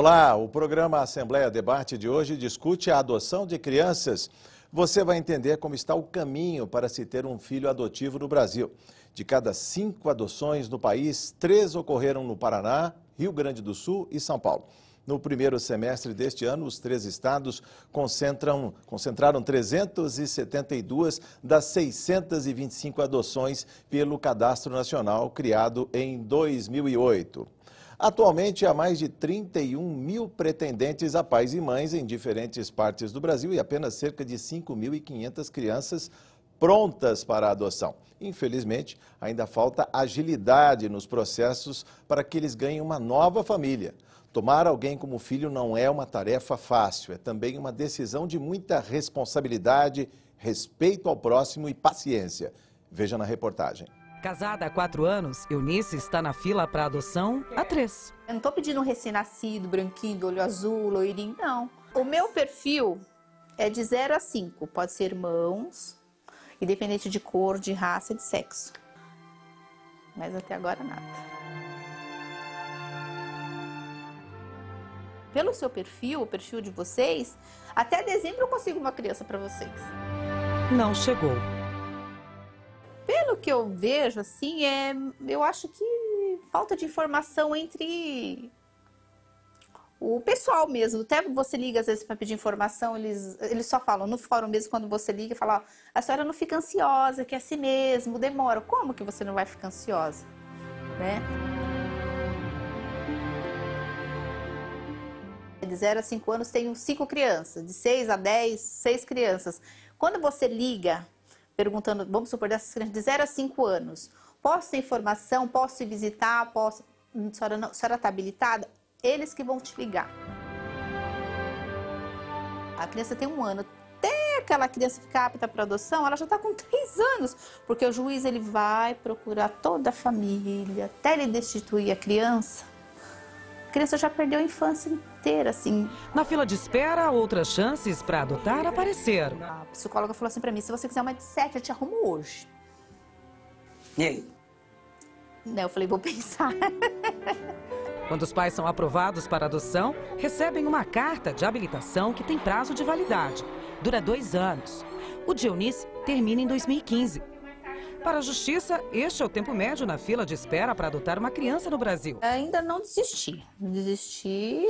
Olá, o programa Assembleia Debate de hoje discute a adoção de crianças. Você vai entender como está o caminho para se ter um filho adotivo no Brasil. De cada 5 adoções no país, 3 ocorreram no Paraná, Rio Grande do Sul e São Paulo. No primeiro semestre deste ano, os 3 estados concentraram 372 das 625 adoções pelo Cadastro Nacional, criado em 2008. Atualmente, há mais de 31 mil pretendentes a pais e mães em diferentes partes do Brasil e apenas cerca de 5.500 crianças prontas para a adoção. Infelizmente, ainda falta agilidade nos processos para que eles ganhem uma nova família. Tomar alguém como filho não é uma tarefa fácil, é também uma decisão de muita responsabilidade, respeito ao próximo e paciência. Veja na reportagem. Casada há 4 anos, Eunice está na fila para adoção há 3. Eu não estou pedindo um recém-nascido, branquinho, do olho azul, loirinho, não. O meu perfil é de 0 a 5, pode ser irmãos, independente de cor, de raça, de sexo. Mas até agora nada. Pelo seu perfil, o perfil de vocês, até dezembro eu consigo uma criança para vocês. Não chegou. Pelo que eu vejo, assim, eu acho que falta de informação entre o pessoal mesmo. Até você liga, às vezes, para pedir informação, eles só falam no fórum mesmo, quando você liga, fala, ó, a senhora não fica ansiosa, que é assim mesmo, demora. Como que você não vai ficar ansiosa, né? De 0 a 5 anos, tenho 5 crianças. De 6 a 10, 6 crianças. Quando você liga perguntando, vamos supor, dessas crianças de 0 a 5 anos, posso ter informação, posso ir visitar, posso, a senhora está habilitada? Eles que vão te ligar. A criança tem 1 ano, até aquela criança ficar apta para adoção, ela já está com 3 anos, porque o juiz ele vai procurar toda a família, até ele destituir a criança já perdeu a infância inteira, assim. Na fila de espera, outras chances para adotar apareceram. A psicóloga falou assim pra mim, se você quiser uma de 7, eu te arrumo hoje. E aí? Né, eu falei, vou pensar. Quando os pais são aprovados para adoção, recebem uma carta de habilitação que tem prazo de validade. Dura 2 anos. O de Eunice termina em 2015. Para a Justiça, este é o tempo médio na fila de espera para adotar uma criança no Brasil. Ainda não desisti. Não desisti.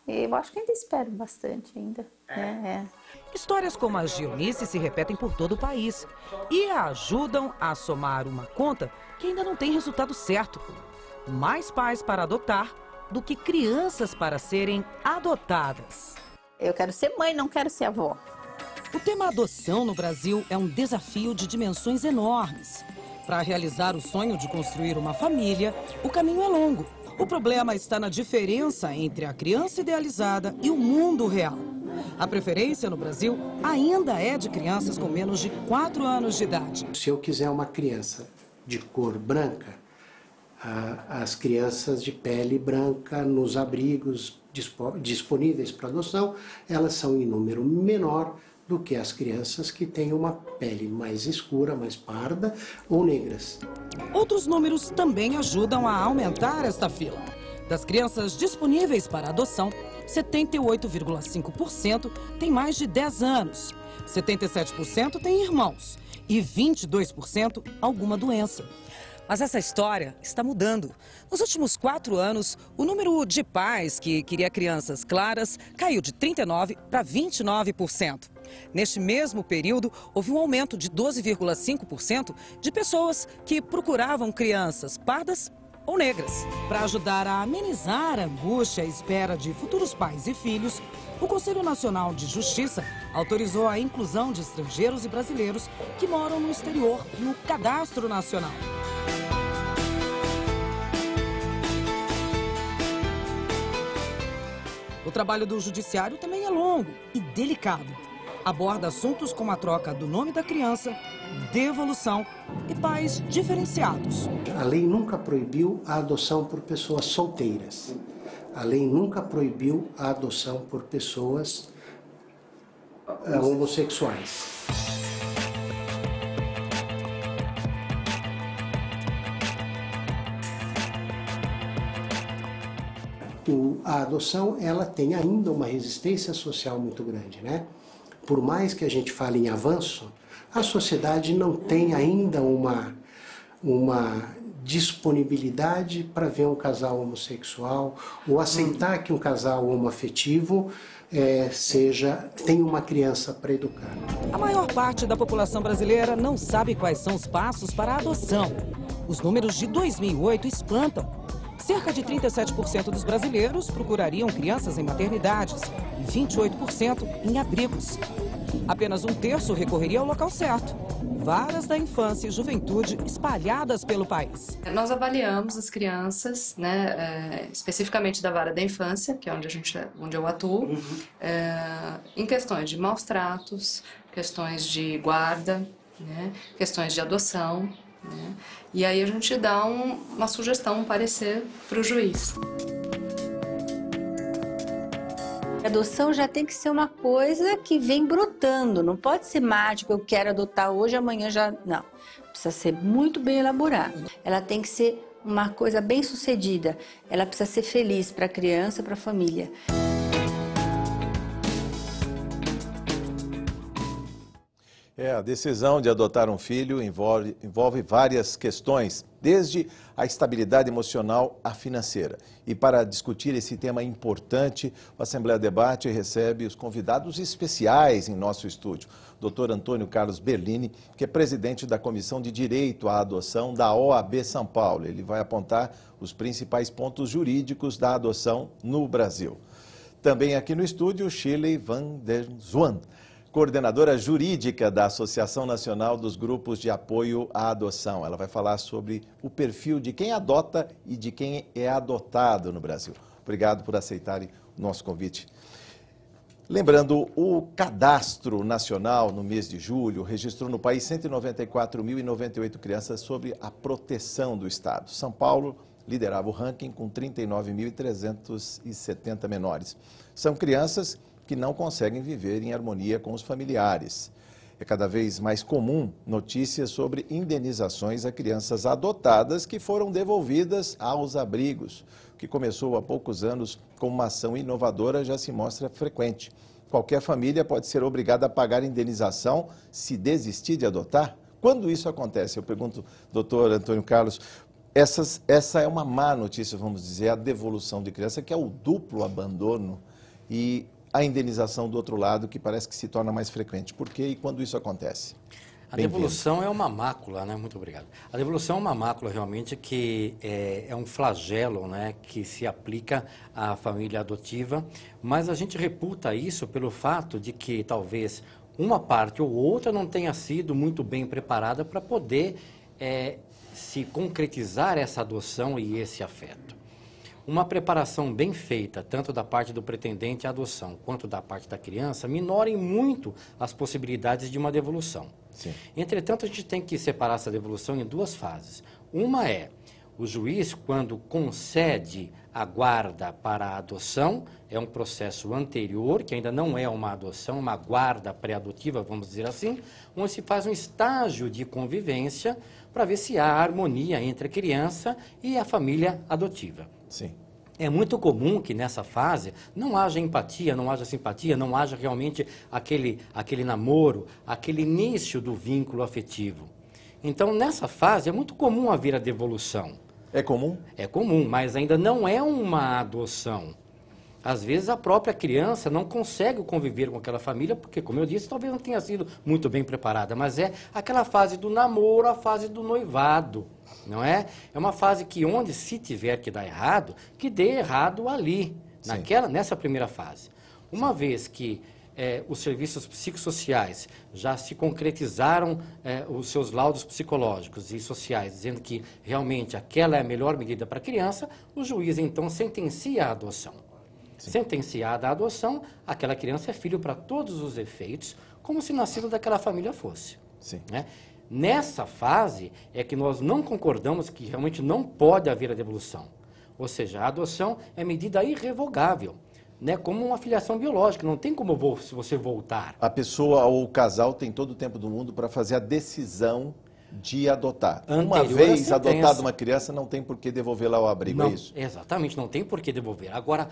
Eu acho que ainda espero bastante ainda. Histórias como as de Eunice se repetem por todo o país e a ajudam a somar uma conta que ainda não tem resultado certo. Mais pais para adotar do que crianças para serem adotadas. Eu quero ser mãe, não quero ser avó. O tema adoção no Brasil é um desafio de dimensões enormes. Para realizar o sonho de construir uma família, o caminho é longo. O problema está na diferença entre a criança idealizada e o mundo real. A preferência no Brasil ainda é de crianças com menos de 4 anos de idade. Se eu quiser uma criança de cor branca, as crianças de pele branca nos abrigos disponíveis para adoção, elas são em número menor do que as crianças que têm uma pele mais escura, mais parda ou negras. Outros números também ajudam a aumentar esta fila. Das crianças disponíveis para adoção, 78,5% têm mais de 10 anos, 77% têm irmãos e 22% alguma doença. Mas essa história está mudando. Nos últimos 4 anos, o número de pais que queria crianças claras caiu de 39% para 29%. Neste mesmo período, houve um aumento de 12,5% de pessoas que procuravam crianças pardas ou negras. Para ajudar a amenizar a angústia à espera de futuros pais e filhos, o Conselho Nacional de Justiça autorizou a inclusão de estrangeiros e brasileiros que moram no exterior no Cadastro Nacional. O trabalho do judiciário também é longo e delicado. Aborda assuntos como a troca do nome da criança, devolução e pais diferenciados. A lei nunca proibiu a adoção por pessoas solteiras. A lei nunca proibiu a adoção por pessoas homossexuais. a adoção ela tem ainda uma resistência social muito grande, né? Por mais que a gente fale em avanço, a sociedade não tem ainda uma disponibilidade para ver um casal homossexual ou aceitar que um casal homoafetivo tenha uma criança para educar. A maior parte da população brasileira não sabe quais são os passos para a adoção. Os números de 2008 espantam. Cerca de 37% dos brasileiros procurariam crianças em maternidades e 28% em abrigos. Apenas 1/3 recorreria ao local certo. Varas da infância e juventude espalhadas pelo país. Nós avaliamos as crianças, né, especificamente da vara da infância, que é onde eu atuo, em questões de maus tratos, questões de guarda, né, questões de adoção, né, e aí a gente dá uma sugestão, um parecer para o juiz. A adoção já tem que ser uma coisa que vem brotando, não pode ser mágico, eu quero adotar hoje, amanhã já... Não, precisa ser muito bem elaborada. Ela tem que ser uma coisa bem sucedida, ela precisa ser feliz para a criança, para a família. A decisão de adotar um filho envolve várias questões, desde a estabilidade emocional à financeira. E para discutir esse tema importante, o Assembleia Debate recebe os convidados especiais em nosso estúdio. Dr. Antônio Carlos Berlini, que é presidente da Comissão de Direito à Adoção da OAB São Paulo. Ele vai apontar os principais pontos jurídicos da adoção no Brasil. Também aqui no estúdio, Shirley van der Zwan, coordenadora jurídica da Associação Nacional dos Grupos de Apoio à Adoção. Ela vai falar sobre o perfil de quem adota e de quem é adotado no Brasil. Obrigado por aceitarem o nosso convite. Lembrando, o Cadastro Nacional, no mês de julho, registrou no país 194.098 crianças sob a proteção do Estado. São Paulo liderava o ranking com 39.370 menores. São crianças que não conseguem viver em harmonia com os familiares. É cada vez mais comum notícias sobre indenizações a crianças adotadas que foram devolvidas aos abrigos. O que começou há poucos anos como uma ação inovadora já se mostra frequente. Qualquer família pode ser obrigada a pagar indenização se desistir de adotar? Quando isso acontece? Eu pergunto, doutor Antônio Carlos, essa é uma má notícia, vamos dizer, a devolução de criança, que é o duplo abandono, e a indenização do outro lado, que parece que se torna mais frequente. Por quê e quando isso acontece? A devolução é uma mácula, né? Muito obrigado. A devolução é uma mácula realmente que é um flagelo, né? Que se aplica à família adotiva, mas a gente reputa isso pelo fato de que talvez uma parte ou outra não tenha sido muito bem preparada para poder se concretizar essa adoção e esse afeto. Uma preparação bem feita, tanto da parte do pretendente à adoção, quanto da parte da criança, minorem muito as possibilidades de uma devolução. Sim. Entretanto, a gente tem que separar essa devolução em duas fases. Uma é o juiz, quando concede a guarda para a adoção, é um processo anterior, que ainda não é uma adoção, uma guarda pré-adotiva, vamos dizer assim, onde se faz um estágio de convivência para ver se há harmonia entre a criança e a família adotiva. Sim. É muito comum que nessa fase não haja empatia, não haja simpatia, não haja realmente aquele namoro, aquele início do vínculo afetivo. Então, nessa fase, é muito comum haver a devolução. É comum? É comum, mas ainda não é uma adoção. Às vezes, a própria criança não consegue conviver com aquela família, porque, como eu disse, talvez não tenha sido muito bem preparada, mas é aquela fase do namoro, a fase do noivado, não é? É uma fase que, onde se tiver que dar errado, que dê errado ali, nessa primeira fase. Uma vez que os serviços psicossociais já se concretizaram os seus laudos psicológicos e sociais, dizendo que realmente aquela é a melhor medida para a criança, o juiz, então, sentencia a adoção. Sim. Sentenciada a adoção, aquela criança é filho para todos os efeitos, como se nascido daquela família fosse. Sim. Né? Nessa fase é que nós não concordamos que realmente não pode haver a devolução. Ou seja, a adoção é medida irrevogável, né? Como uma filiação biológica, não tem como você voltar. A pessoa ou o casal tem todo o tempo do mundo para fazer a decisão de adotar. Anterior Uma à vez sentença. adotada uma criança, não tem por que devolver lá o abrigo, Não, é isso? exatamente, não tem por que devolver. Agora,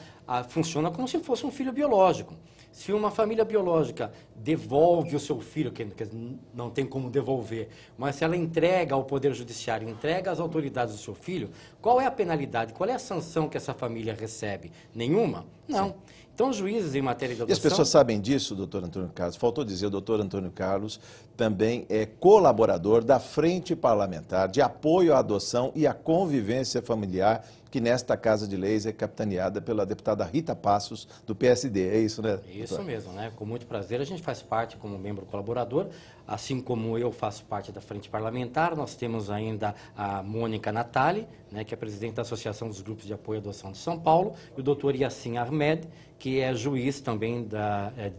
funciona como se fosse um filho biológico. Se uma família biológica devolve o seu filho, que não tem como devolver, mas se ela entrega ao Poder Judiciário, entrega às autoridades do seu filho, qual é a penalidade, qual é a sanção que essa família recebe? Nenhuma? Não. Sim. Então, os juízes em matéria de adoção... E as pessoas sabem disso, doutor Antônio Carlos? Faltou dizer, o doutor Antônio Carlos também é colaborador da Frente Parlamentar de Apoio à Adoção e à Convivência Familiar, que nesta Casa de Leis é capitaneada pela deputada Rita Passos, do PSD. É isso, né, doutor? Isso mesmo, né? Com muito prazer. A gente faz parte como membro colaborador, assim como eu faço parte da Frente Parlamentar. Nós temos ainda a Mônica Natali, né, que é presidente da Associação dos Grupos de Apoio à Adoção de São Paulo, e o doutor Yassin Ahmed, que é juiz também,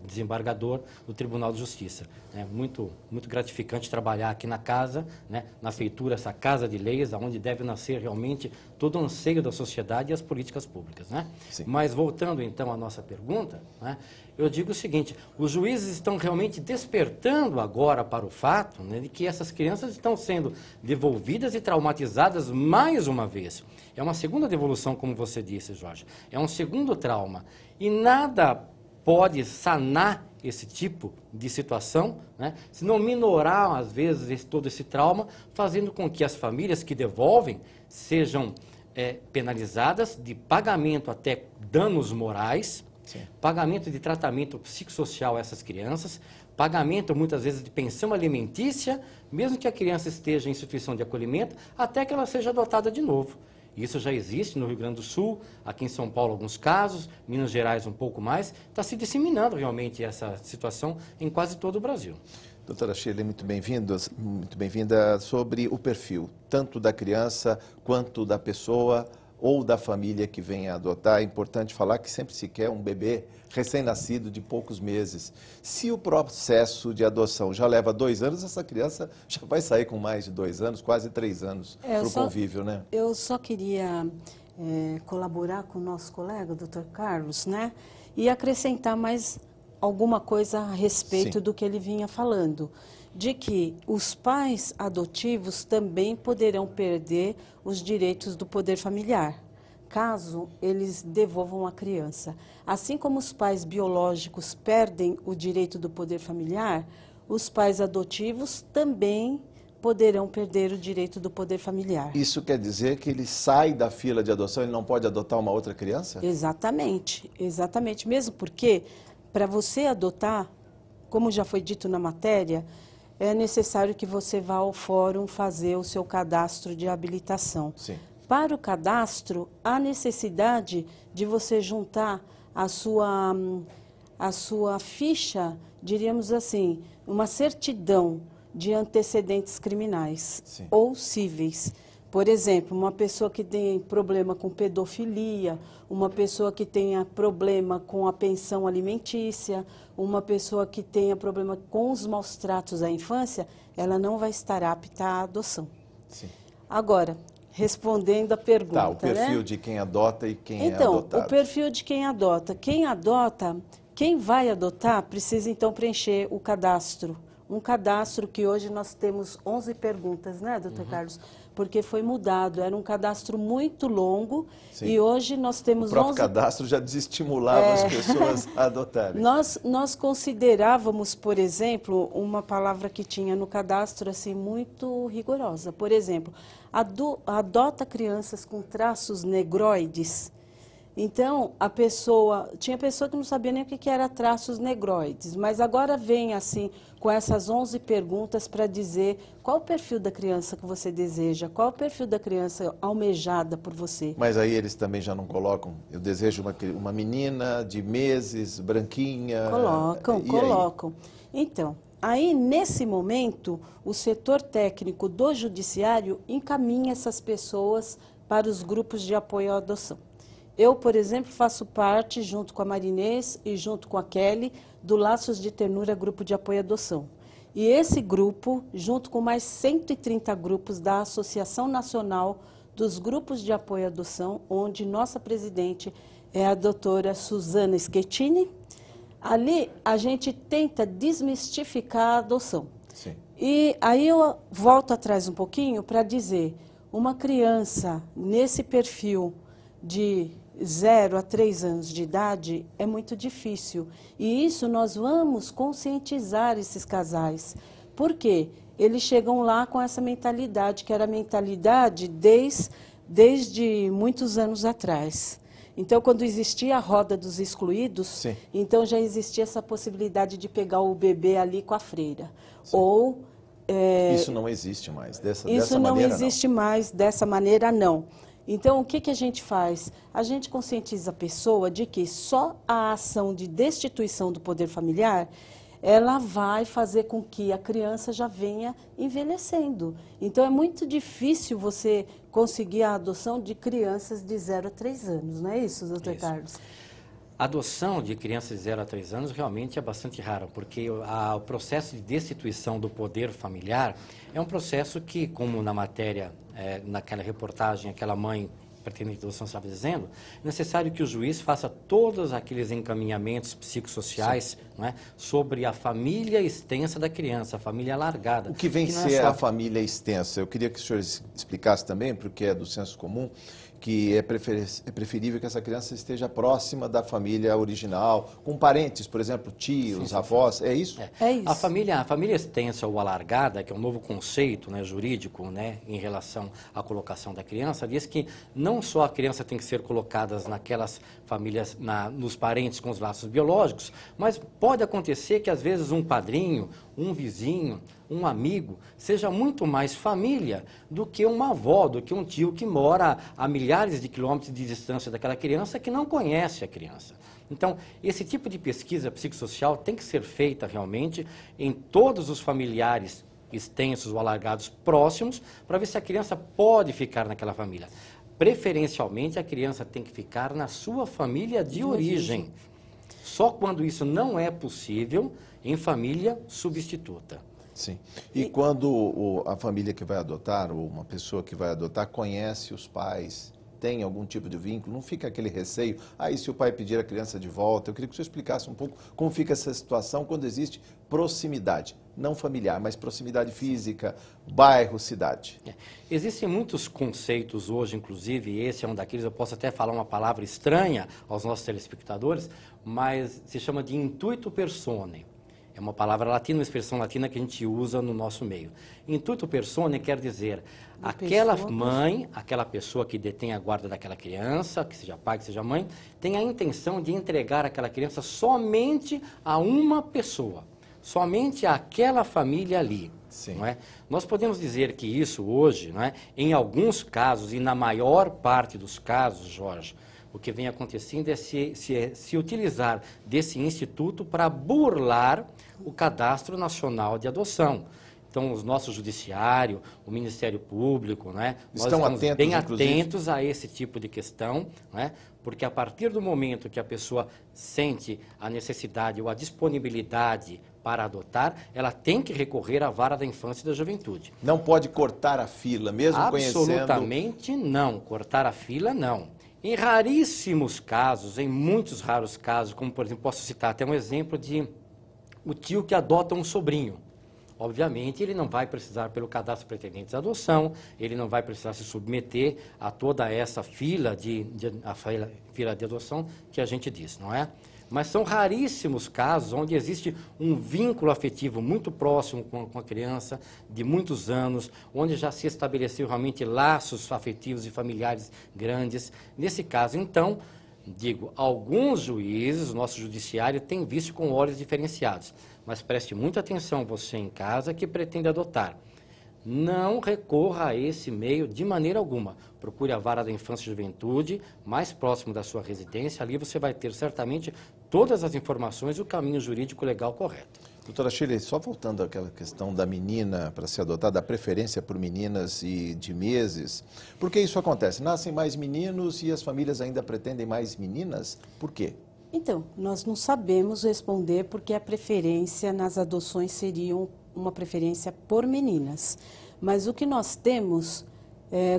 desembargador do Tribunal de Justiça. É muito gratificante trabalhar aqui na casa, né, na feitura, essa Casa de Leis, onde deve nascer realmente todo o anseio da sociedade e as políticas públicas, né? Sim. Mas voltando então à nossa pergunta, né, eu digo o seguinte: os juízes estão realmente despertando agora para o fato, né, de que essas crianças estão sendo devolvidas e traumatizadas mais uma vez. É uma segunda devolução, como você disse, Jorge. É um segundo trauma. E nada pode sanar esse tipo de situação, né, se não minorar, às vezes, todo esse trauma, fazendo com que as famílias que devolvem sejam penalizadas de pagamento até danos morais, sim, pagamento de tratamento psicossocial a essas crianças, pagamento, muitas vezes, de pensão alimentícia, mesmo que a criança esteja em instituição de acolhimento, até que ela seja adotada de novo. Isso já existe no Rio Grande do Sul, aqui em São Paulo alguns casos, Minas Gerais um pouco mais. Está se disseminando realmente essa situação em quase todo o Brasil. Doutora Shirley, muito bem-vinda sobre o perfil, tanto da criança quanto da pessoa ou da família que vem a adotar. É importante falar que sempre se quer um bebê recém-nascido de poucos meses. Se o processo de adoção já leva 2 anos, essa criança já vai sair com mais de 2 anos, quase 3 anos para o convívio, né? Eu só queria colaborar com o nosso colega, doutor Carlos, né? E acrescentar mais alguma coisa a respeito, sim, do que ele vinha falando, de que os pais adotivos também poderão perder os direitos do poder familiar, caso eles devolvam a criança. Assim como os pais biológicos perdem o direito do poder familiar, os pais adotivos também poderão perder o direito do poder familiar. Isso quer dizer que ele sai da fila de adoção, ele não pode adotar uma outra criança? Exatamente, exatamente. Mesmo porque, para você adotar, como já foi dito na matéria, é necessário que você vá ao fórum fazer o seu cadastro de habilitação. Sim. Para o cadastro, há necessidade de você juntar a sua ficha, diríamos assim, uma certidão de antecedentes criminais, sim, ou cíveis. Por exemplo, uma pessoa que tem problema com pedofilia, uma pessoa que tenha problema com a pensão alimentícia, uma pessoa que tenha problema com os maus tratos à infância, ela não vai estar apta à adoção. Sim. Agora, respondendo a pergunta, o perfil, né, de quem adota e quem é adotado. Então, o perfil de quem adota. Quem vai adotar precisa então preencher o cadastro. Um cadastro que hoje nós temos 11 perguntas, né, doutor Carlos? Porque foi mudado, era um cadastro muito longo, sim, e hoje nós temos 11... O próprio cadastro já desestimulava as pessoas a adotarem. Nós considerávamos, por exemplo, uma palavra que tinha no cadastro assim muito rigorosa. Por exemplo, adota crianças com traços negroides. Então, tinha pessoa que não sabia nem o que era traços negroides, mas agora vem assim, com essas 11 perguntas para dizer qual o perfil da criança que você deseja, qual o perfil da criança almejada por você. Mas aí eles também já não colocam, eu desejo uma menina de meses, branquinha... Colocam. Então, aí nesse momento, o setor técnico do judiciário encaminha essas pessoas para os grupos de apoio à adoção. Eu, por exemplo, faço parte, junto com a Marinês e junto com a Kelly, do Laços de Ternura Grupo de Apoio à Adoção. E esse grupo, junto com mais 130 grupos da Associação Nacional dos Grupos de Apoio à Adoção, onde nossa presidente é a doutora Suzana Schettini, ali a gente tenta desmistificar a adoção. Sim. E aí eu volto atrás um pouquinho para dizer, uma criança nesse perfil de 0 a 3 anos de idade é muito difícil. E isso nós vamos conscientizar esses casais. Por quê? Eles chegam lá com essa mentalidade, que era a mentalidade desde muitos anos atrás. Então, quando existia a roda dos excluídos, sim, então já existia essa possibilidade de pegar o bebê ali com a freira. Sim. Ou... isso não existe mais, dessa maneira não. Isso não existe mais, dessa maneira não. Então, o que a gente faz? A gente conscientiza a pessoa de que só a ação de destituição do poder familiar, ela vai fazer com que a criança já venha envelhecendo. Então, é muito difícil você conseguir a adoção de crianças de 0 a 3 anos, não é isso, doutor Carlos? A adoção de crianças de 0 a 3 anos realmente é bastante rara, porque o processo de destituição do poder familiar é um processo que, como na matéria, naquela reportagem, aquela mãe pretendente de adoção estava dizendo, é necessário que o juiz faça todos aqueles encaminhamentos psicossociais, não é, sobre a família extensa da criança, a família alargada. O que vem ser a família extensa? Eu queria que o senhor explicasse também, porque é do senso comum, que é preferível que essa criança esteja próxima da família original, com parentes, por exemplo, tios, avós, é isso? É isso. A família extensa ou alargada, que é um novo conceito, né, jurídico, né, em relação à colocação da criança, diz que não só a criança tem que ser colocada naquelas famílias, nos parentes com os laços biológicos, mas pode acontecer que às vezes um padrinho, um vizinho, um amigo, seja muito mais família do que uma avó, do que um tio que mora a milhares de quilômetros de distância daquela criança que não conhece a criança. Então, esse tipo de pesquisa psicossocial tem que ser feita realmente em todos os familiares extensos ou alargados próximos, para ver se a criança pode ficar naquela família. Preferencialmente, a criança tem que ficar na sua família de origem. Só quando isso não é possível, em família substituta. Sim. E quando a família que vai adotar, ou uma pessoa que vai adotar, conhece os pais, tem algum tipo de vínculo, não fica aquele receio, e se o pai pedir a criança de volta? Eu queria que você explicasse um pouco como fica essa situação quando existe proximidade, não familiar, mas proximidade física, bairro, cidade. Existem muitos conceitos hoje, inclusive, esse é um daqueles, eu posso até falar uma palavra estranha aos nossos telespectadores, mas se chama de intuito personae. É uma palavra latina, uma expressão latina que a gente usa no nosso meio. Intuito personae quer dizer aquela mãe, aquela pessoa que detém a guarda daquela criança, que seja pai, que seja mãe, tem a intenção de entregar aquela criança somente a uma pessoa, somente àquela família ali. Sim. Não é? Nós podemos dizer que isso hoje, não é, em alguns casos, e na maior parte dos casos, Jorge, o que vem acontecendo é se utilizar desse instituto para burlar o Cadastro Nacional de Adoção. Então, o nosso judiciário, o Ministério Público, né, nós estamos bem atentos a esse tipo de questão, né, porque a partir do momento que a pessoa sente a necessidade ou a disponibilidade para adotar, ela tem que recorrer à vara da infância e da juventude. Não pode cortar a fila, mesmo conhecendo... Absolutamente não, cortar a fila não. Em raríssimos casos, em muitos raros casos, como por exemplo, posso citar até um exemplo de o tio que adota um sobrinho. Obviamente, ele não vai precisar, pelo cadastro pretendentes de adoção, ele não vai precisar se submeter a toda essa fila fila de adoção que a gente diz, não é? Mas são raríssimos casos onde existe um vínculo afetivo muito próximo com a criança, de muitos anos, onde já se estabeleceu realmente laços afetivos e familiares grandes. Nesse caso, então, digo, alguns juízes, o nosso judiciário, tem visto com olhos diferenciados. Mas preste muita atenção, você em casa que pretende adotar. Não recorra a esse meio de maneira alguma. Procure a vara da infância e juventude mais próximo da sua residência. Ali você vai ter certamente todas as informações e o caminho jurídico legal correto. Doutora Shirley, só voltando àquela questão da menina para ser adotada, da preferência por meninas e de meses, por que isso acontece? Nascem mais meninos e as famílias ainda pretendem mais meninas? Por quê? Então, nós não sabemos responder porque a preferência nas adoções seria uma preferência por meninas. Mas o que nós temos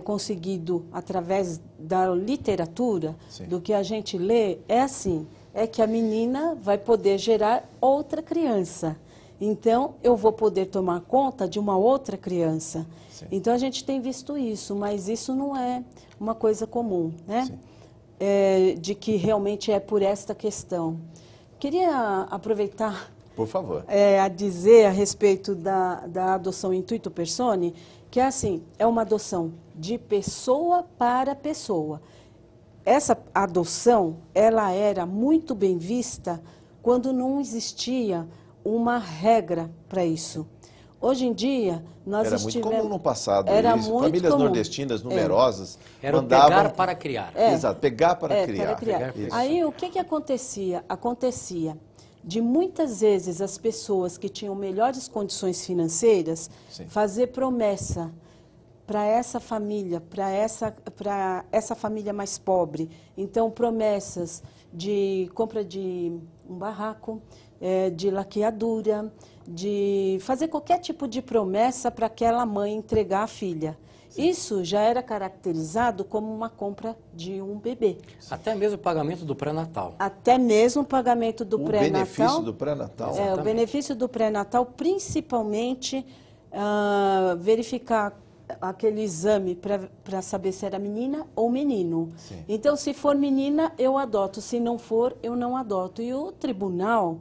conseguido, através da literatura, sim, do que a gente lê, é assim, é que a menina vai poder gerar outra criança. Então, eu vou poder tomar conta de uma outra criança. Sim. Então, a gente tem visto isso, mas isso não é uma coisa comum, né? De que realmente é por esta questão. Queria aproveitar... Por favor. A dizer a respeito da adoção intuito personae, que é assim, é uma adoção de pessoa para pessoa. Essa adoção, ela era muito bem vista quando não existia uma regra para isso. Hoje em dia, nós Era estivemos... muito comum no passado Era isso. muito Famílias comum. nordestinas numerosas Era o mandavam... pegar para criar. Exato, pegar para criar. Isso. Aí, o que acontecia? Acontecia de muitas vezes as pessoas que tinham melhores condições financeiras fazer promessa para essa família, para essa família mais pobre. Então, promessas de compra de um barraco, de laqueadura, de fazer qualquer tipo de promessa para aquela mãe entregar a filha. Isso já era caracterizado como uma compra de um bebê. Até mesmo o pagamento do pré-natal. Até mesmo o pagamento do pré-natal. O benefício do pré-natal. O benefício do pré-natal, principalmente verificar aquele exame para saber se era menina ou menino. Sim. Então, se for menina, eu adoto. Se não for, eu não adoto. E o tribunal,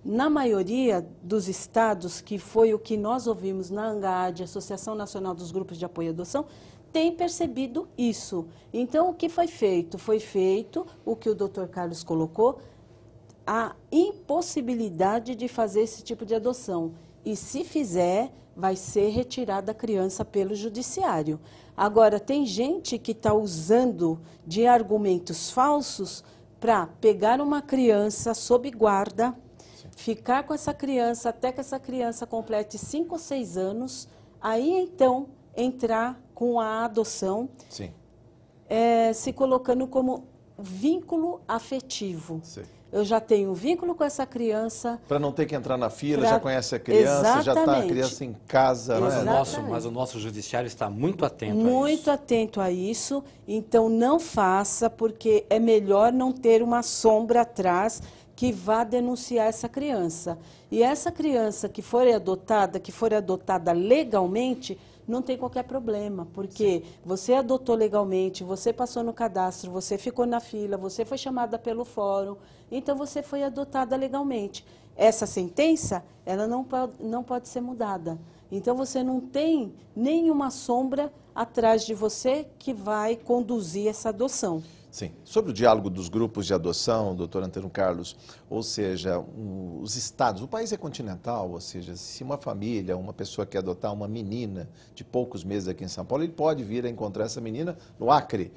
na maioria dos estados, que foi o que nós ouvimos na ANGAD, Associação Nacional dos Grupos de Apoio à Adoção, tem percebido isso. Então, o que foi feito? Foi feito o que o Dr. Carlos colocou, a impossibilidade de fazer esse tipo de adoção. E se fizer, vai ser retirada a criança pelo judiciário. Agora, tem gente que está usando de argumentos falsos para pegar uma criança sob guarda, ficar com essa criança até que essa criança complete 5 ou 6 anos, aí então entrar com a adoção, se colocando como vínculo afetivo. Sim. Eu já tenho vínculo com essa criança. Para não ter que entrar na fila, já conhece a criança, já está a criança em casa. Mas o nosso judiciário está muito atento Muito atento a isso. Então, não faça, porque é melhor não ter uma sombra atrás que vá denunciar essa criança. E essa criança que for adotada legalmente, não tem qualquer problema, porque você adotou legalmente, você passou no cadastro, você ficou na fila, você foi chamada pelo fórum, então você foi adotada legalmente. Essa sentença, ela não pode ser mudada. Então você não tem nenhuma sombra atrás de você que vai conduzir essa adoção. Sim. Sobre o diálogo dos grupos de adoção, doutor Antero Carlos, ou seja, os estados, o país é continental, ou seja, se uma família, uma pessoa quer adotar uma menina de poucos meses aqui em São Paulo, ele pode vir a encontrar essa menina no Acre,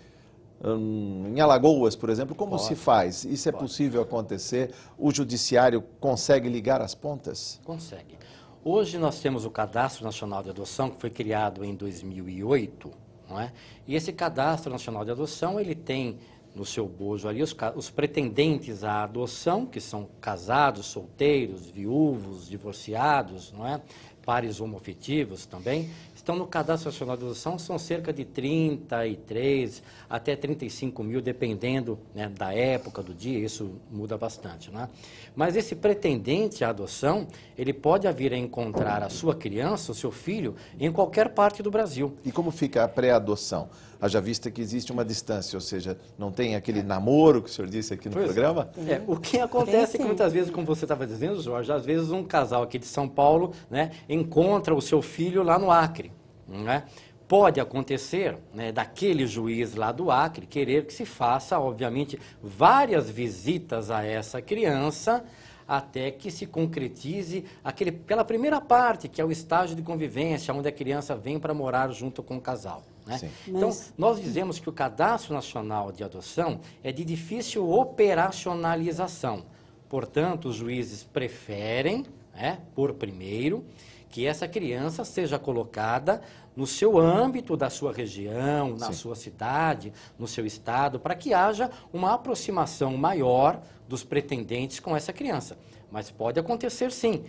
em Alagoas, por exemplo. Como se faz? Isso é possível acontecer? O judiciário consegue ligar as pontas? Consegue. Hoje nós temos o Cadastro Nacional de Adoção, que foi criado em 2008, não é? E esse Cadastro Nacional de Adoção, ele tem no seu bojo ali os pretendentes à adoção, que são casados, solteiros, viúvos, divorciados, não é? Pares homoafetivos também, estão no Cadastro Nacional de Adoção, são cerca de 33 até 35 mil, dependendo, né, da época do dia, isso muda bastante, né? Mas esse pretendente à adoção, ele pode vir a encontrar a sua criança, o seu filho, em qualquer parte do Brasil. E como fica a pré-adoção? Haja vista que existe uma distância, ou seja, não tem aquele namoro que o senhor disse aqui no programa? O que acontece é que muitas vezes, como você estava dizendo, Jorge, às vezes um casal aqui de São Paulo, né, encontra o seu filho lá no Acre, né? Pode acontecer, né, daquele juiz lá do Acre querer que se faça, obviamente, várias visitas a essa criança até que se concretize aquela primeira parte, que é o estágio de convivência, onde a criança vem para morar junto com o casal. Né? Então, nós dizemos que o Cadastro Nacional de Adoção é de difícil operacionalização. Portanto, os juízes preferem, né, por primeiro, que essa criança seja colocada no seu âmbito da sua região, na sua cidade, no seu estado, para que haja uma aproximação maior dos pretendentes com essa criança. Mas pode acontecer sim.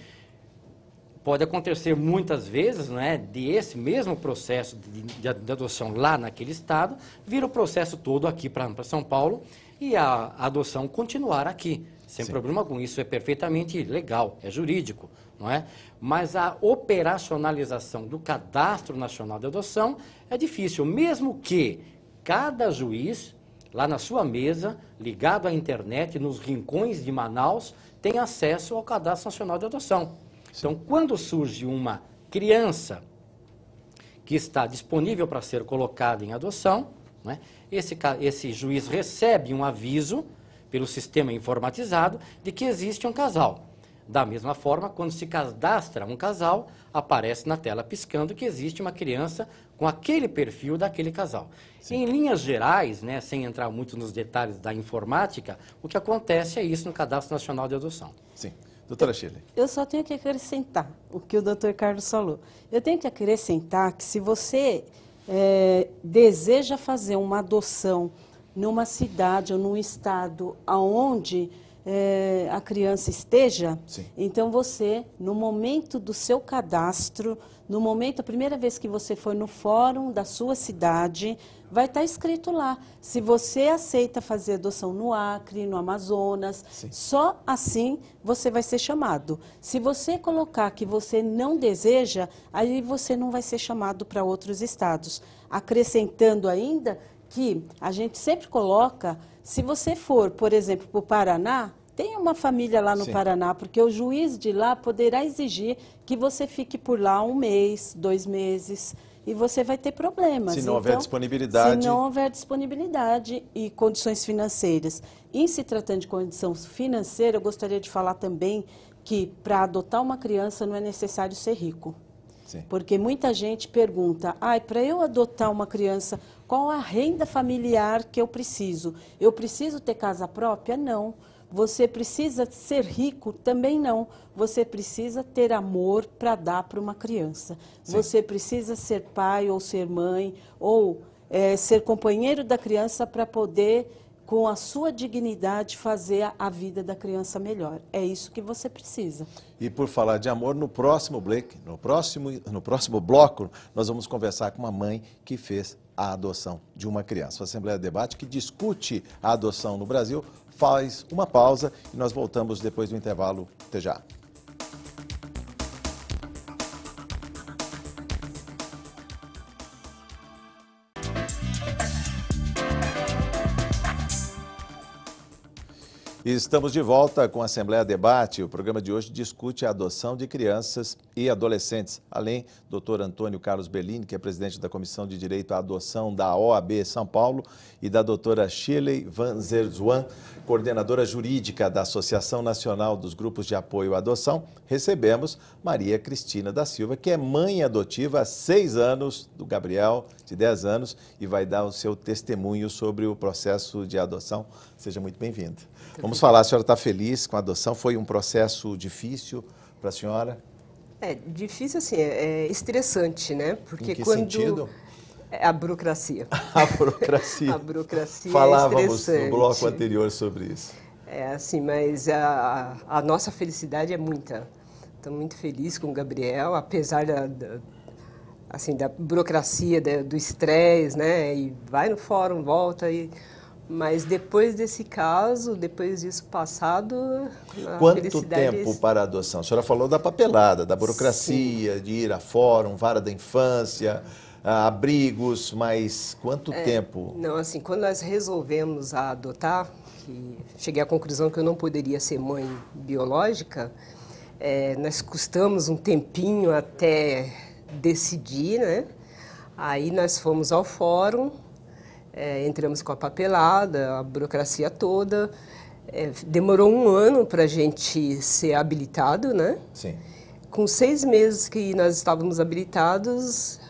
Pode acontecer muitas vezes, né, de esse mesmo processo de adoção lá naquele estado, vir o processo todo aqui para São Paulo e a adoção continuar aqui. sem Sim. problema algum. Isso é perfeitamente legal, é jurídico, não é? Mas a operacionalização do Cadastro Nacional de Adoção é difícil, mesmo que cada juiz, lá na sua mesa, ligado à internet, nos rincões de Manaus, tenha acesso ao Cadastro Nacional de Adoção. Então, quando surge uma criança que está disponível para ser colocada em adoção, né, esse juiz recebe um aviso pelo sistema informatizado de que existe um casal. Da mesma forma, quando se cadastra um casal, aparece na tela piscando que existe uma criança com aquele perfil daquele casal. Sim. Em linhas gerais, né, sem entrar muito nos detalhes da informática, o que acontece é isso no Cadastro Nacional de Adoção. Sim. Doutora Shirley. Eu só tenho que acrescentar o que o doutor Carlos falou. Eu tenho que acrescentar que se você deseja fazer uma adoção numa cidade ou num estado onde a criança esteja, sim, então você, no momento do seu cadastro, no momento, a primeira vez que você for no fórum da sua cidade, vai estar escrito lá, se você aceita fazer adoção no Acre, no Amazonas, sim, só assim você vai ser chamado. Se você colocar que você não deseja, aí você não vai ser chamado para outros estados. Acrescentando ainda que a gente sempre coloca, se você for, por exemplo, para o Paraná, tem uma família lá no sim, Paraná, porque o juiz de lá poderá exigir que você fique por lá 1 mês, 2 meses, e você vai ter problemas. Se não houver disponibilidade. Se não houver disponibilidade e condições financeiras. Em se tratando de condição financeira, eu gostaria de falar também que para adotar uma criança não é necessário ser rico. Sim. Porque muita gente pergunta, para eu adotar uma criança, qual a renda familiar que eu preciso? Eu preciso ter casa própria? Não. Você precisa ser rico? Também não. Você precisa ter amor para dar para uma criança. Sim. Você precisa ser pai ou ser mãe ou ser companheiro da criança para poder, com a sua dignidade, fazer a vida da criança melhor. É isso que você precisa. E por falar de amor, no próximo bloco, nós vamos conversar com uma mãe que fez a adoção de uma criança. A Assembleia de Debate, que discute a adoção no Brasil, faz uma pausa e nós voltamos depois do intervalo. Até já. Estamos de volta com a Assembleia Debate. O programa de hoje discute a adoção de crianças e adolescentes. Além do Dr. Antônio Carlos Bellini, que é presidente da Comissão de Direito à Adoção da OAB São Paulo, e da doutora Shirley Van Zerzuan, coordenadora jurídica da Associação Nacional dos Grupos de Apoio à Adoção, recebemos Maria Cristina da Silva, que é mãe adotiva há 6 anos do Gabriel, de 10 anos, e vai dar o seu testemunho sobre o processo de adoção. Seja muito bem-vinda. Vamos falar, a senhora está feliz com a adoção? Foi um processo difícil para a senhora? Difícil assim, é estressante, né? Porque em que sentido? A burocracia. A burocracia. A burocracia Falávamos é no bloco anterior sobre isso. Assim, mas a nossa felicidade é muita. Estou muito feliz com o Gabriel, apesar da burocracia, do estresse, né? E vai no fórum, volta Mas depois desse caso, depois disso passado, a Quanto felicidade tempo para a adoção? A senhora falou da papelada, da burocracia, sim, de ir a fórum, vara da infância, abrigos, mas quanto tempo? Não, assim, quando nós resolvemos adotar, que cheguei à conclusão que eu não poderia ser mãe biológica, nós custamos um tempinho até decidir, né? Aí nós fomos ao fórum, entramos com a papelada, a burocracia toda. Demorou 1 ano para a gente ser habilitado, né? Sim. Com 6 meses que nós estávamos habilitados,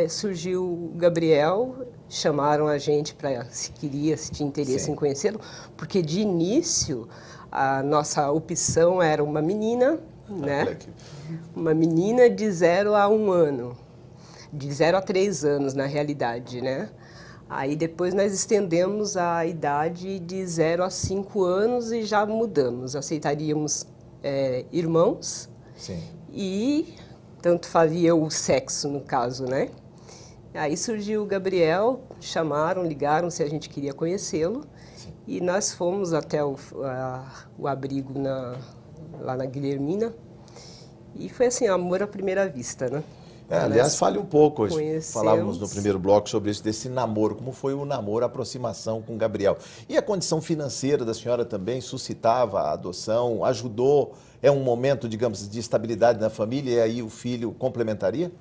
surgiu o Gabriel, chamaram a gente para se tinha interesse, sim, em conhecê-lo, porque de início a nossa opção era uma menina, né? Uma menina de 0 a 1 ano, de 0 a 3 anos na realidade, né? Aí depois nós estendemos a idade de 0 a 5 anos e já mudamos. Aceitaríamos irmãos, sim, e tanto faria o sexo no caso, né? Aí surgiu o Gabriel, chamaram, ligaram se a gente queria conhecê-lo. E nós fomos até o abrigo lá na Guilhermina. E foi assim, amor à primeira vista, né? Aliás, fale um pouco, Conhecemos. falávamos no primeiro bloco sobre isso, desse namoro, como foi o namoro, a aproximação com o Gabriel. E a condição financeira da senhora também suscitava a adoção, ajudou, é um momento, digamos, de estabilidade na família e aí o filho complementaria?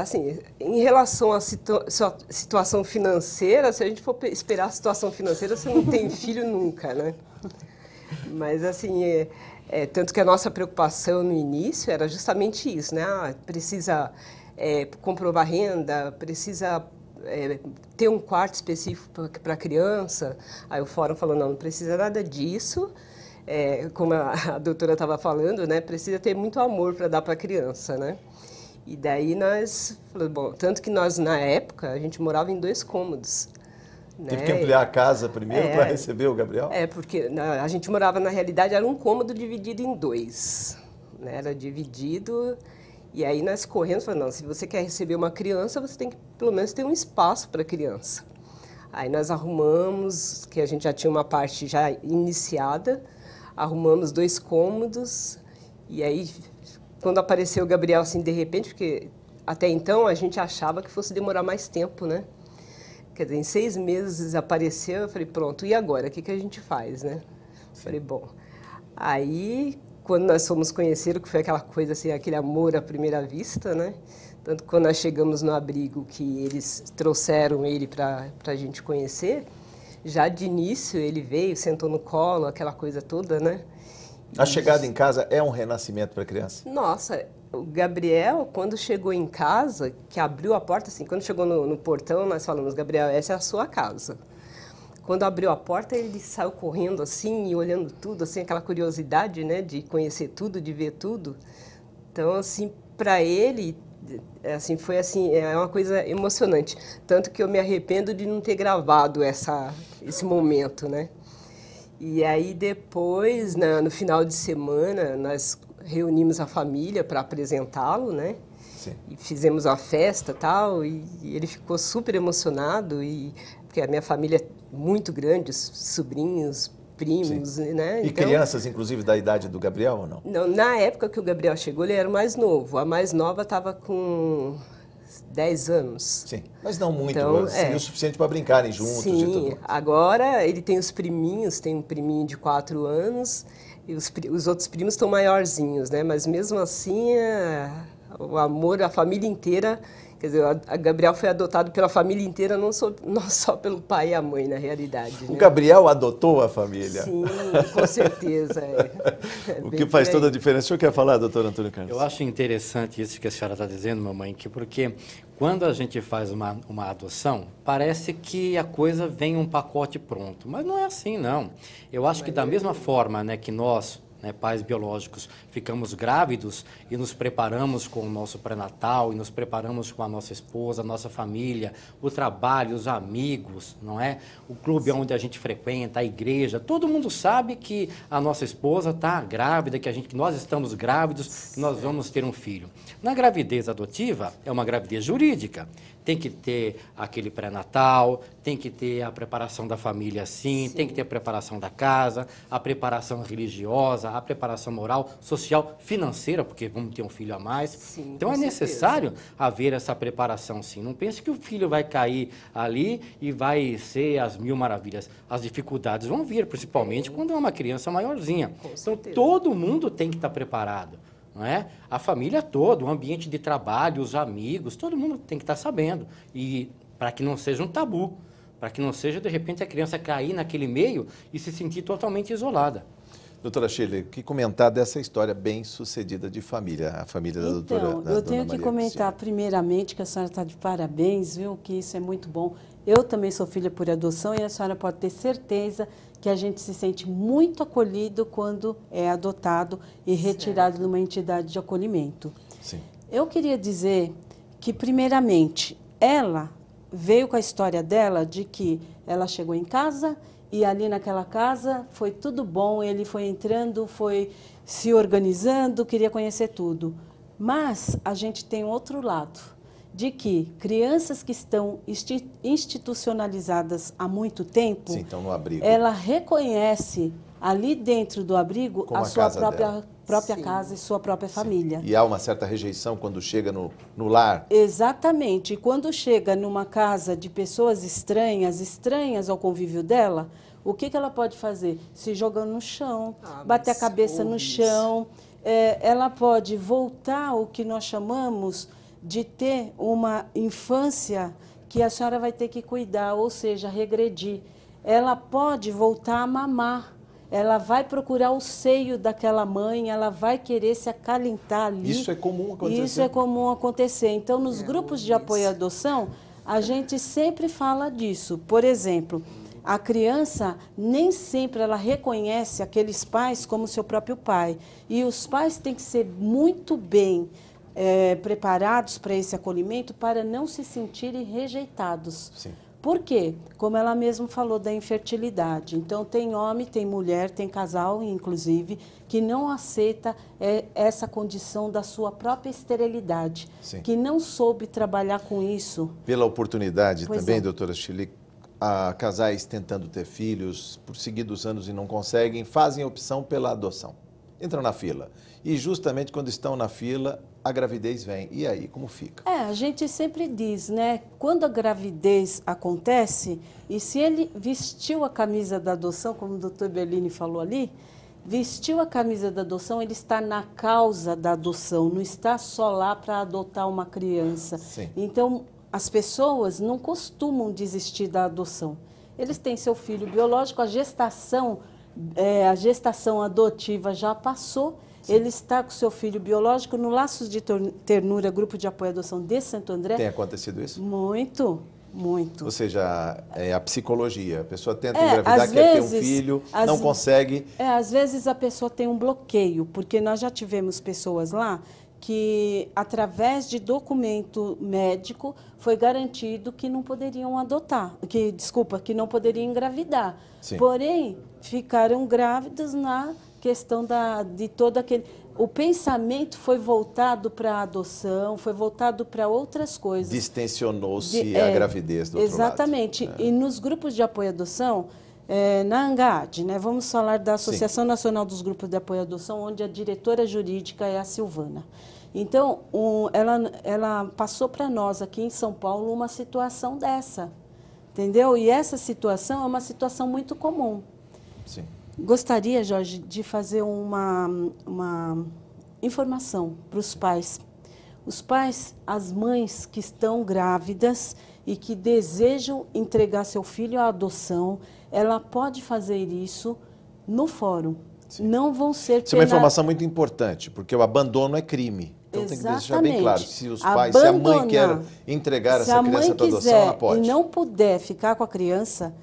Assim, em relação à situação financeira, se a gente for esperar a situação financeira, você não tem filho nunca, né? Mas, assim, tanto que a nossa preocupação no início era justamente isso, né? Precisa comprovar renda, precisa ter um quarto específico para a criança. Aí o fórum falou, não precisa nada disso. Como a doutora estava falando, né? Precisa ter muito amor para dar para a criança, né? E daí nós falamos, bom, tanto que nós, na época, a gente morava em 2 cômodos. Teve que ampliar a casa primeiro para receber o Gabriel? Porque a gente morava, na realidade, era um cômodo dividido em 2. Né? Era dividido, e aí nós correndo, falando, não, se você quer receber uma criança, você tem que, pelo menos, ter um espaço para a criança. Aí nós arrumamos, que a gente já tinha uma parte já iniciada, arrumamos 2 cômodos, e aí, quando apareceu o Gabriel, assim, de repente, porque até então a gente achava que fosse demorar mais tempo, né? Quer dizer, em 6 meses apareceu, eu falei, pronto, e agora? O que a gente faz, né? Falei, bom, aí, quando nós fomos conhecer, que foi aquela coisa assim, aquele amor à primeira vista, né? Tanto que quando nós chegamos no abrigo, que eles trouxeram ele para a gente conhecer, já de início ele veio, sentou no colo, aquela coisa toda, né? A chegada em casa é um renascimento para a criança? Nossa, o Gabriel, quando chegou em casa, que abriu a porta, assim, quando chegou no portão, nós falamos, Gabriel, essa é a sua casa. Quando abriu a porta, ele saiu correndo assim e olhando tudo, assim, aquela curiosidade, né, de conhecer tudo, de ver tudo. Então, assim, para ele, assim, foi assim, é uma coisa emocionante. Tanto que eu me arrependo de não ter gravado esse momento, né? E aí depois, no final de semana, nós reunimos a família para apresentá-lo, né? Sim. E fizemos uma festa e tal, e ele ficou super emocionado, porque a minha família é muito grande, sobrinhos, primos, sim, né? E então, crianças, inclusive, da idade do Gabriel ou não? Não, na época que o Gabriel chegou, ele era o mais novo. A mais nova estava com 10 anos. Sim, mas não muito, então, o suficiente para brincarem juntos. Sim, e tudo mais. Agora ele tem os priminhos, tem um priminho de 4 anos, e os outros primos estão maiorzinhos, né? Mas mesmo assim, o amor, a família inteira, quer dizer, a Gabriel foi adotado pela família inteira, não só pelo pai e a mãe, na realidade. O né? Gabriel adotou a família? Sim, com certeza. O que faz toda a diferença. O senhor quer falar, doutor Antônio Carlos? Eu acho interessante isso que a senhora está dizendo, mamãe, porque quando a gente faz uma adoção, parece que a coisa vem um pacote pronto, mas não é assim, não. Eu acho que da mesma forma, né, que nós, pais biológicos, ficamos grávidos e nos preparamos com o nosso pré-natal, e nos preparamos com a nossa esposa, a nossa família, o trabalho, os amigos, não é? O clube onde a gente frequenta, a igreja, todo mundo sabe que a nossa esposa está grávida, que nós estamos grávidos, que nós vamos ter um filho. Na gravidez adotiva, é uma gravidez jurídica. Tem que ter aquele pré-natal, tem que ter a preparação da família, sim, tem que ter a preparação da casa, a preparação religiosa, a preparação moral, social, financeira, porque vamos ter um filho a mais. Sim, então é necessário haver essa preparação, sim. Não pense que o filho vai cair ali e vai ser as mil maravilhas. As dificuldades vão vir, principalmente quando é uma criança maiorzinha. Então todo mundo tem que estar preparado. Não é? A família toda, o ambiente de trabalho, os amigos, todo mundo tem que estar sabendo. E para que não seja um tabu, para que não seja, de repente, a criança cair naquele meio e se sentir totalmente isolada. Doutora Shirley, o que comentar dessa história bem-sucedida de família, a família da doutora Então, eu tenho que comentar primeiramente que a senhora está de parabéns, viu? Que isso é muito bom. Eu também sou filha por adoção e a senhora pode ter certeza que a gente se sente muito acolhido quando é adotado e retirado de uma entidade de acolhimento. Sim. Eu queria dizer que, primeiramente, ela veio com a história dela de que ela chegou em casa e ali naquela casa foi tudo bom, ele foi entrando, foi se organizando, queria conhecer tudo. Mas a gente tem outro lado. de que crianças que estão institucionalizadas há muito tempo, Sim, estão no abrigo. Ela reconhece ali dentro do abrigo Como a sua própria Sim. casa e sua própria família. E há uma certa rejeição quando chega no lar. Exatamente. E quando chega numa casa de pessoas estranhas ao convívio dela, o que ela pode fazer? Se jogar no chão, bater a cabeça no chão. Ela pode voltar ao que nós chamamos de ter uma infância que a senhora vai ter que cuidar, ou seja, regredir. Ela pode voltar a mamar. Ela vai procurar o seio daquela mãe, ela vai querer se acalentar ali. Isso é comum acontecer? Isso é comum acontecer. Então, nos grupos de apoio à adoção, a gente sempre fala disso. Por exemplo, a criança nem sempre ela reconhece aqueles pais como seu próprio pai. E os pais têm que ser muito bem preparados para esse acolhimento para não se sentirem rejeitados. Sim. Por quê? Como ela mesma falou da infertilidade. Então, tem homem, tem mulher, tem casal, inclusive, que não aceita essa condição da sua própria esterilidade, Sim. que não soube trabalhar com isso. Pela oportunidade Pois também, é. doutora Shirley, casais tentando ter filhos por seguidos anos e não conseguem, fazem a opção pela adoção. Entram na fila. E justamente quando estão na fila, a gravidez vem. E aí, como fica? A gente sempre diz, né? Quando a gravidez acontece, e se ele vestiu a camisa da adoção, como o doutor Berlini falou ali, vestiu a camisa da adoção, ele está na causa da adoção, não está só lá para adotar uma criança. Sim. Então, as pessoas não costumam desistir da adoção. Eles têm seu filho biológico, a gestação adotiva já passou. Sim. Ele está com seu filho biológico no Laços de Ternura, Grupo de Apoio à Adoção de Santo André. Tem acontecido isso? Muito, muito. Ou seja, a psicologia. A pessoa tenta engravidar, quer ter um filho, não consegue. Às vezes a pessoa tem um bloqueio, porque nós já tivemos pessoas lá que, através de documento médico, foi garantido que não poderiam adotar, que não poderiam engravidar. Sim. Porém, ficaram grávidas na questão de todo aquele... O pensamento foi voltado para a adoção, foi voltado para outras coisas. Distensionou-se a gravidez do outro lado. Exatamente. E nos grupos de apoio à adoção, na ANGAD, né, vamos falar da Associação Nacional dos Grupos de Apoio à Adoção, onde a diretora jurídica é a Silvana. Então, ela passou para nós aqui em São Paulo uma situação dessa, entendeu? E essa situação é uma situação muito comum. Sim. Gostaria, Jorge, de fazer uma informação para os pais. Os pais, as mães que estão grávidas e que desejam entregar seu filho à adoção, ela pode fazer isso no fórum. Sim. Não vão ser Isso é uma informação muito importante, porque o abandono é crime. Então tem que deixar bem claro, se os pais, se a mãe quer entregar essa criança para adoção, ela pode. E não puder ficar com a criança,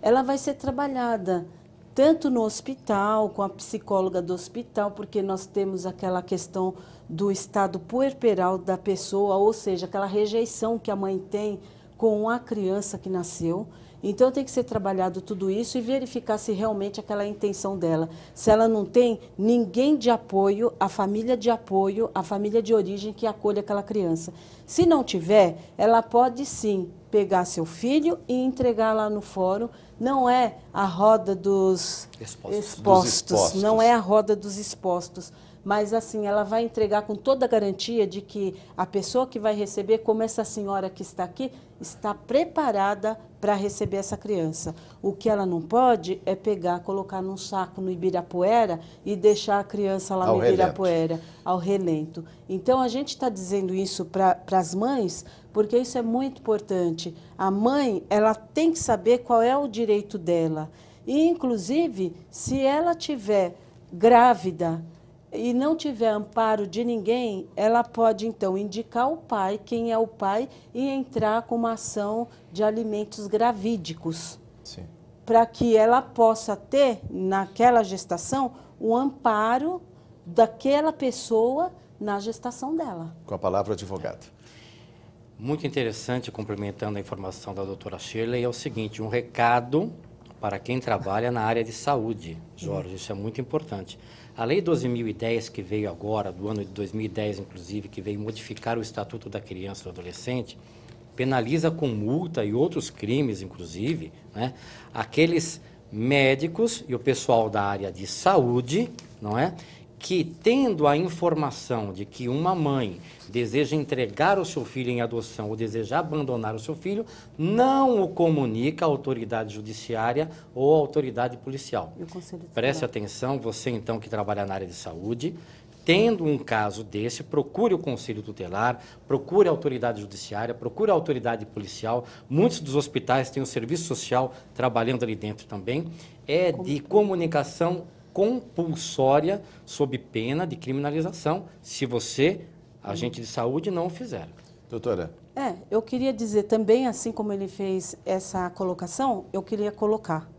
ela vai ser trabalhada tanto no hospital, com a psicóloga do hospital, porque nós temos aquela questão do estado puerperal da pessoa, ou seja, aquela rejeição que a mãe tem com a criança que nasceu. Então, tem que ser trabalhado tudo isso e verificar se realmente aquela é a intenção dela. Se ela não tem ninguém de apoio, a família de origem que acolhe aquela criança. Se não tiver, ela pode sim pegar seu filho e entregar lá no fórum. Não é a roda dos expostos, não é a roda dos expostos. Mas, assim, ela vai entregar com toda a garantia de que a pessoa que vai receber, como essa senhora que está aqui, está preparada para receber essa criança. O que ela não pode é pegar, colocar num saco no Ibirapuera e deixar a criança lá no Ibirapuera, ao relento. Então, a gente está dizendo isso para as mães, porque isso é muito importante. A mãe, ela tem que saber qual é o direito dela. E, inclusive, se ela estiver grávida e não tiver amparo de ninguém, ela pode, então, indicar o pai, quem é o pai, e entrar com uma ação de alimentos gravídicos. Para que ela possa ter, naquela gestação, o amparo daquela pessoa na gestação dela. Com a palavra, advogado. Muito interessante, complementando a informação da doutora Shirley, é o seguinte, um recado para quem trabalha na área de saúde, Jorge, isso é muito importante. A Lei 12.010, que veio agora, do ano de 2010, inclusive, que veio modificar o Estatuto da Criança e do Adolescente, penaliza com multa e outros crimes, inclusive, né, aqueles médicos e o pessoal da área de saúde, não é, que, tendo a informação de que uma mãe deseja entregar o seu filho em adoção ou deseja abandonar o seu filho, não o comunica à autoridade judiciária ou à autoridade policial. Preste atenção, você então que trabalha na área de saúde, tendo um caso desse, procure o Conselho Tutelar, procure a autoridade judiciária, procure a autoridade policial. Muitos dos hospitais têm o serviço social trabalhando ali dentro também. É de comunicação compulsória sob pena de criminalização, se você, agente de saúde, não o fizer. Doutora. Eu queria dizer também, assim como ele fez essa colocação, eu queria colocar: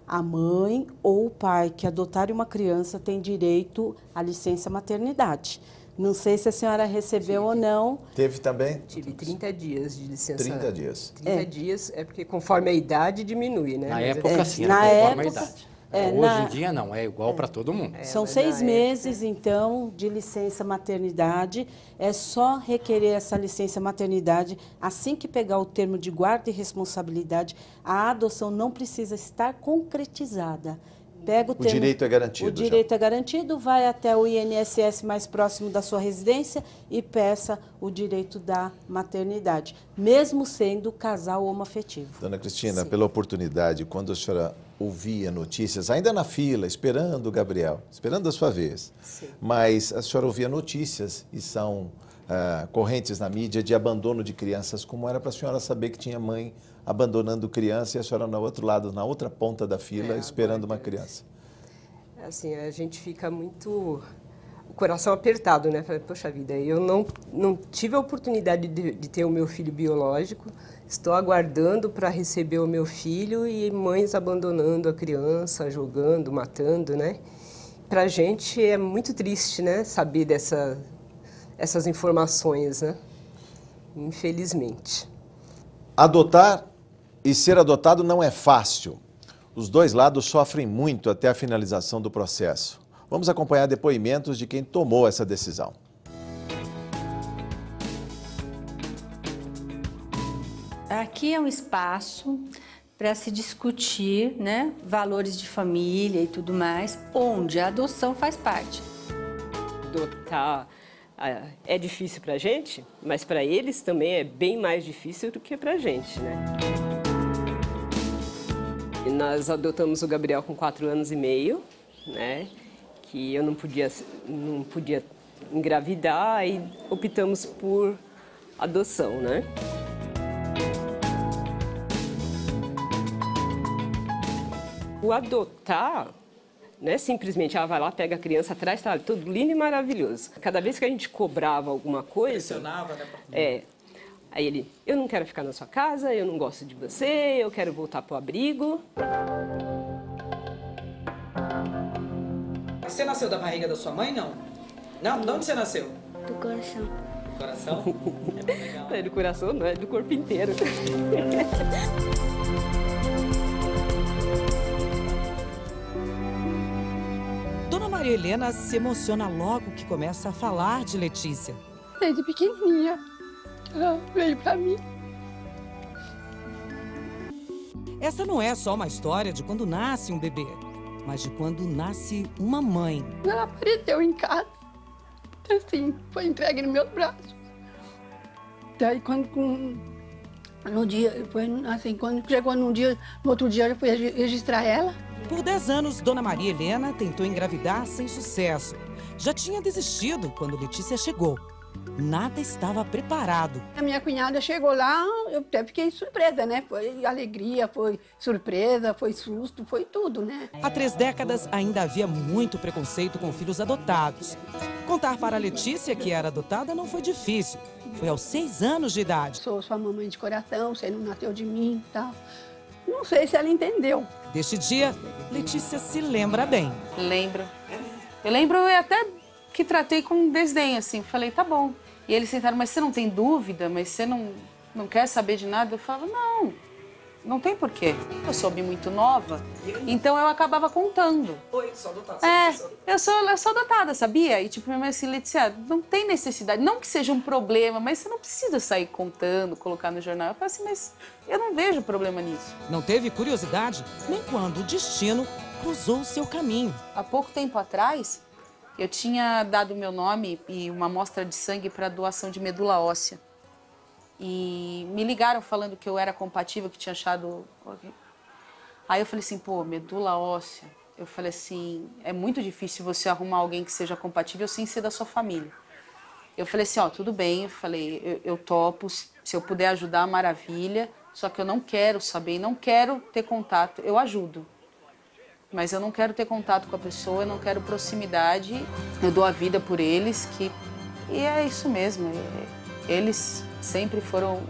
a mãe ou o pai que adotarem uma criança tem direito à licença maternidade. Não sei se a senhora recebeu ou não. Teve também? Tive 30 dias de licença. 30 dias. 30 dias é porque conforme a idade diminui, né? Na época, sim, conforme a idade. Hoje em dia não, é igual para todo mundo. São 6 meses, então, de licença maternidade. É só requerer essa licença maternidade assim que pegar o termo de guarda e responsabilidade. A adoção não precisa estar concretizada. Pega o termo, direito é garantido. O direito é garantido, vai até o INSS mais próximo da sua residência e peça o direito da maternidade, mesmo sendo casal homoafetivo. Dona Cristina, pela oportunidade, quando a senhora ouvia notícias, ainda na fila, esperando o Gabriel, esperando a sua vez, mas a senhora ouvia notícias e são correntes na mídia de abandono de crianças, como era para a senhora saber que tinha mãe abandonando criança e a senhora no outro lado, na outra ponta da fila, esperando uma criança? Assim, a gente fica muito... o coração apertado, né? Poxa vida, eu não tive a oportunidade de ter o meu filho biológico, estou aguardando para receber o meu filho e mães abandonando a criança, jogando, matando, né? Para a gente é muito triste, né? Saber essas informações, né? Infelizmente. Adotar e ser adotado não é fácil. Os dois lados sofrem muito até a finalização do processo. Vamos acompanhar depoimentos de quem tomou essa decisão. Aqui é um espaço para se discutir, né, valores de família e tudo mais, onde a adoção faz parte. Adotar é difícil para a gente, mas para eles também é bem mais difícil do que para a gente, né? E nós adotamos o Gabriel com 4 anos e meio, né? Que eu não podia engravidar e optamos por adoção, né? O adotar, não é simplesmente, vai lá, pega a criança atrás, tá tudo lindo e maravilhoso. Cada vez que a gente cobrava alguma coisa... Pressionava, né? Aí ele, eu não quero ficar na sua casa, eu não gosto de você, eu quero voltar pro abrigo. Você nasceu da barriga da sua mãe, não? Não? De onde você nasceu? Do coração. Do coração? É bem legal. Não é do coração, não, é do corpo inteiro. Dona Maria Helena se emociona logo que começa a falar de Letícia. Desde pequenininha, ela veio pra mim. Essa não é só uma história de quando nasce um bebê, mas de quando nasce uma mãe. Ela apareceu em casa, assim, foi entregue nos meus braços. Daí no dia, foi assim, quando chegou no outro dia eu fui registrar ela. Por 10 anos, Dona Maria Helena tentou engravidar sem sucesso. Já tinha desistido quando Letícia chegou. Nada estava preparado. A minha cunhada chegou lá, eu até fiquei surpresa, né? Foi alegria, foi surpresa, foi susto, foi tudo, né? Há 3 décadas ainda havia muito preconceito com filhos adotados. Contar para a Letícia que era adotada não foi difícil. Foi aos 6 anos de idade. Sou sua mamãe de coração, você não nasceu de mim e tal. Não sei se ela entendeu. Deste dia, Letícia se lembra bem. Lembro. Eu lembro até que tratei com desdém, assim. Falei, tá bom. E eles sentaram, mas você não tem dúvida? Mas você não quer saber de nada? Eu falo, Não tem porquê. Eu soube muito nova, então eu acabava contando. Oi, sou adotada. Eu sou adotada, sabia? E tipo, minha mãe assim, Letícia, não tem necessidade, não que seja um problema, mas você não precisa sair contando, colocar no jornal. Eu falei assim, mas eu não vejo problema nisso. Não teve curiosidade nem quando o destino cruzou o seu caminho. Há pouco tempo atrás, eu tinha dado meu nome e uma amostra de sangue para doação de medula óssea. E me ligaram falando que eu era compatível, que tinha achado... Aí eu falei assim, pô, medula óssea. Eu falei assim, é muito difícil você arrumar alguém que seja compatível sem ser da sua família. Eu falei assim, ó, tudo bem, eu falei, eu topo, se eu puder ajudar, maravilha, só que eu não quero saber, não quero ter contato, eu ajudo. Mas eu não quero ter contato com a pessoa, eu não quero proximidade, eu dou a vida por eles, e é isso mesmo, eles sempre foram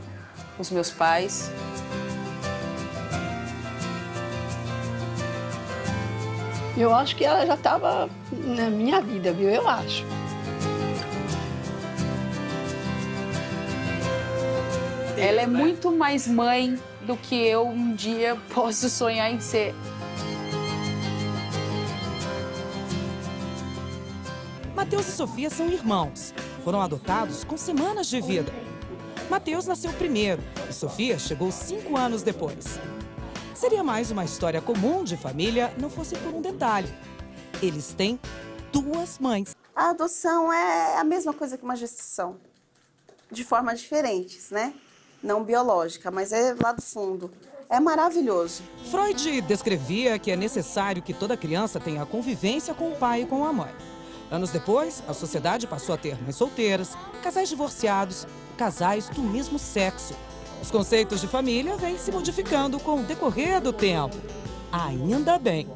os meus pais. Eu acho que ela já estava na minha vida, viu? Eu acho. Ela é muito mais mãe do que eu um dia posso sonhar em ser. Mateus e Sofia são irmãos. Foram adotados com semanas de vida. Mateus nasceu primeiro e Sofia chegou 5 anos depois. Seria mais uma história comum de família, não fosse por um detalhe. Eles têm 2 mães. A adoção é a mesma coisa que uma gestação, de formas diferentes, né? Não biológica, mas é lá do fundo. É maravilhoso. Freud descrevia que é necessário que toda criança tenha convivência com o pai e com a mãe. Anos depois, a sociedade passou a ter mães solteiras, casais divorciados, casais do mesmo sexo. Os conceitos de família vêm se modificando com o decorrer do tempo. Ainda bem.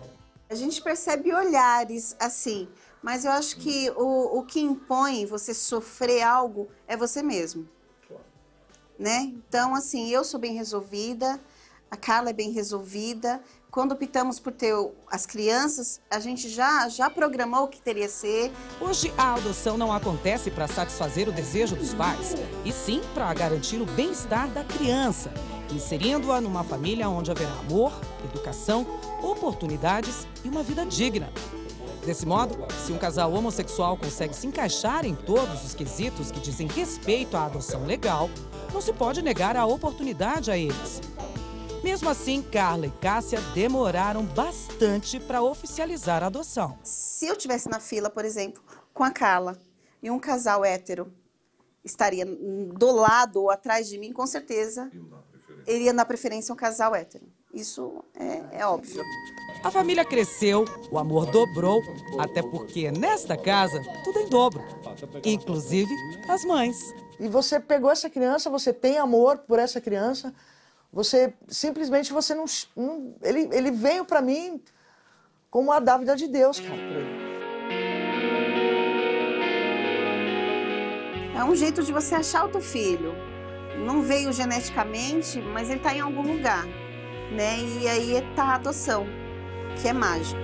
A gente percebe olhares assim, mas eu acho que o que impõe você sofrer algo é você mesmo. Né? Então, assim, eu sou bem resolvida, a Carla é bem resolvida. Quando optamos por ter as crianças, a gente já programou o que teria que ser. Hoje, a adoção não acontece para satisfazer o desejo dos pais, e sim para garantir o bem-estar da criança, inserindo-a numa família onde haverá amor, educação, oportunidades e uma vida digna. Desse modo, se um casal homossexual consegue se encaixar em todos os quesitos que dizem respeito à adoção legal, não se pode negar a oportunidade a eles. Mesmo assim, Carla e Cássia demoraram bastante para oficializar a adoção. Se eu estivesse na fila, por exemplo, com a Carla e um casal hétero estaria do lado ou atrás de mim, com certeza iria dar preferência a um casal hétero. Isso é óbvio. A família cresceu, o amor dobrou, até porque nesta casa tudo é em dobro, inclusive as mães. E você pegou essa criança, você tem amor por essa criança. Você simplesmente não ele veio para mim como a dávida de Deus, cara. É um jeito de você achar o teu filho. Não veio geneticamente, mas ele está em algum lugar, né? E aí está a adoção, que é mágico.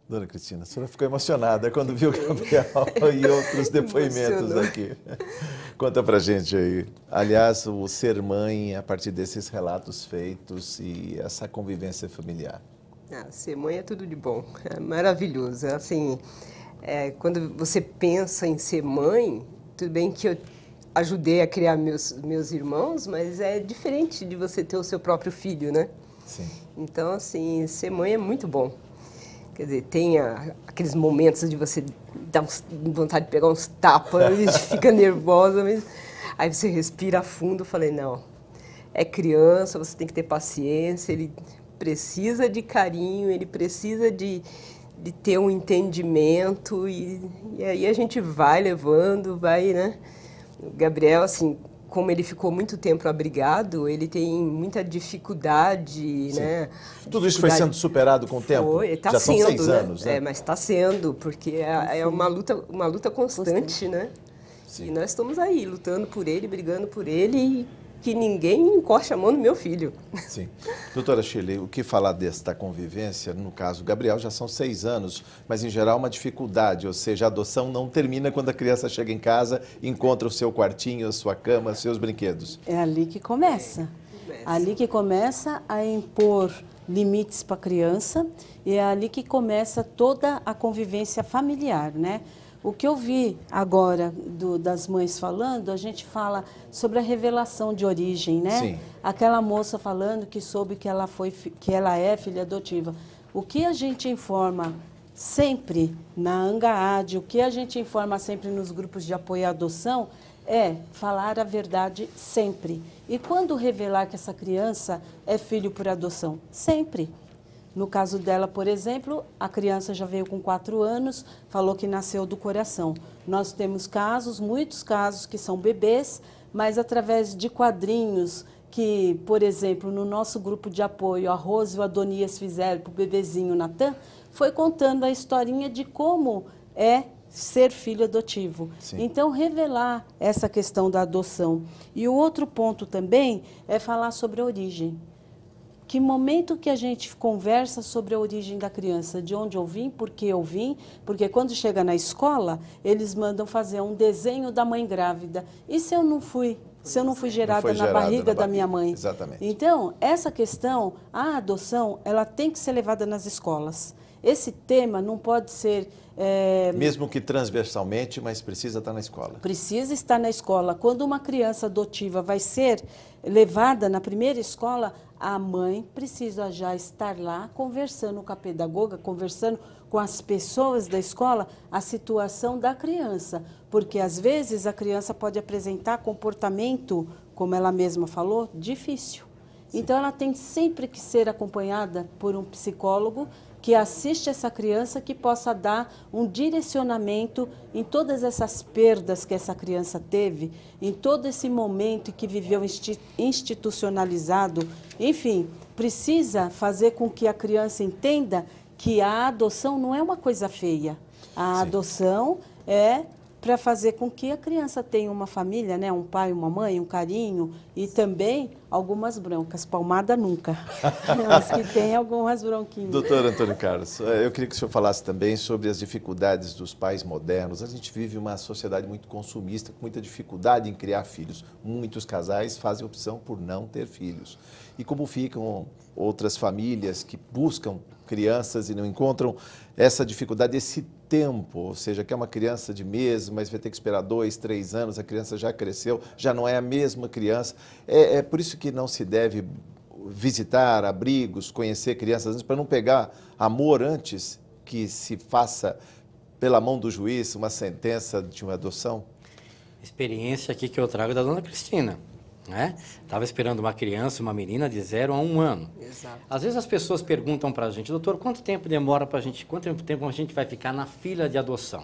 Dona Cristina, a senhora ficou emocionada quando viu o Gabriel e outros depoimentos aqui. Conta pra gente aí. Aliás, o ser mãe, a partir desses relatos feitos e essa convivência familiar. Ser mãe é tudo de bom, é maravilhoso. Assim, quando você pensa em ser mãe, tudo bem que eu ajudei a criar meus irmãos, mas é diferente de você ter o seu próprio filho, né? Sim. Então, assim, ser mãe é muito bom. Quer dizer, tem aqueles momentos de você dar vontade de pegar uns tapas, e fica nervosa, mas aí você respira fundo. Eu falei, não, é criança, você tem que ter paciência, ele precisa de carinho, ele precisa de ter um entendimento, e aí a gente vai levando, vai, né? O Gabriel, assim, como ele ficou muito tempo abrigado, ele tem muita dificuldade, Sim. né? Tudo isso foi sendo superado com o tempo? Foi, está Já sendo, são 6 anos, né? Mas está sendo, porque é uma luta constante, né? Sim. E nós estamos aí, lutando por ele, brigando por ele, que ninguém encoste a mão no meu filho. Sim. Doutora Shirley, o que falar desta convivência? No caso, Gabriel já são 6 anos, mas em geral uma dificuldade, ou seja, a adoção não termina quando a criança chega em casa e encontra o seu quartinho, a sua cama, os seus brinquedos. É ali que começa. Ali que começa a impor limites para a criança e é ali que começa toda a convivência familiar, né? O que eu vi agora das mães falando, a gente fala sobre a revelação de origem, né? Sim. Aquela moça falando que soube que ela é filha adotiva. O que a gente informa sempre na ANGAAD, o que a gente informa sempre nos grupos de apoio à adoção é falar a verdade sempre. E quando revelar que essa criança é filho por adoção? Sempre. No caso dela, por exemplo, a criança já veio com 4 anos, falou que nasceu do coração. Nós temos casos, muitos casos, que são bebês, mas através de quadrinhos que, por exemplo, no nosso grupo de apoio, a Rose e o Adonias fizeram para o bebezinho Natan, foi contando a historinha de como é ser filho adotivo. Sim. Então, revelar essa questão da adoção. E o outro ponto também é falar sobre a origem. Que momento que a gente conversa sobre a origem da criança, de onde eu vim, por que eu vim, porque quando chega na escola, eles mandam fazer um desenho da mãe grávida. E se eu não fui gerada na barriga da minha mãe? Exatamente. Então, essa questão, a adoção, ela tem que ser levada nas escolas. Esse tema não pode ser... Mesmo que transversalmente, mas precisa estar na escola. Precisa estar na escola. Quando uma criança adotiva vai ser levada na primeira escola, a mãe precisa já estar lá conversando com a pedagoga, conversando com as pessoas da escola, a situação da criança. Porque, às vezes, a criança pode apresentar comportamento, como ela mesma falou, difícil. Sim. Então, ela tem sempre que ser acompanhada por um psicólogo que assiste essa criança, que possa dar um direcionamento em todas essas perdas que essa criança teve, em todo esse momento que viveu institucionalizado. Enfim, precisa fazer com que a criança entenda que a adoção não é uma coisa feia. A adoção é para fazer com que a criança tenha uma família, né? Um pai, uma mãe, um carinho e também algumas broncas. Palmada nunca, mas que tem algumas bronquinhas. Doutor Antônio Carlos, eu queria que o senhor falasse também sobre as dificuldades dos pais modernos. A gente vive uma sociedade muito consumista, com muita dificuldade em criar filhos. Muitos casais fazem opção por não ter filhos. E como ficam outras famílias que buscam crianças e não encontram essa dificuldade, esse tempo, ou seja, que é uma criança de meses, mas vai ter que esperar 2, 3 anos, a criança já cresceu, já não é a mesma criança. É por isso que não se deve visitar abrigos, conhecer crianças antes, para não pegar amor antes que se faça pela mão do juiz uma sentença de uma adoção? Experiência aqui que eu trago da dona Cristina. Estava esperando uma criança, uma menina de 0 a 1 ano. Exato. Às vezes as pessoas perguntam para a gente, doutor, quanto tempo demora para a gente, quanto tempo a gente vai ficar na fila de adoção?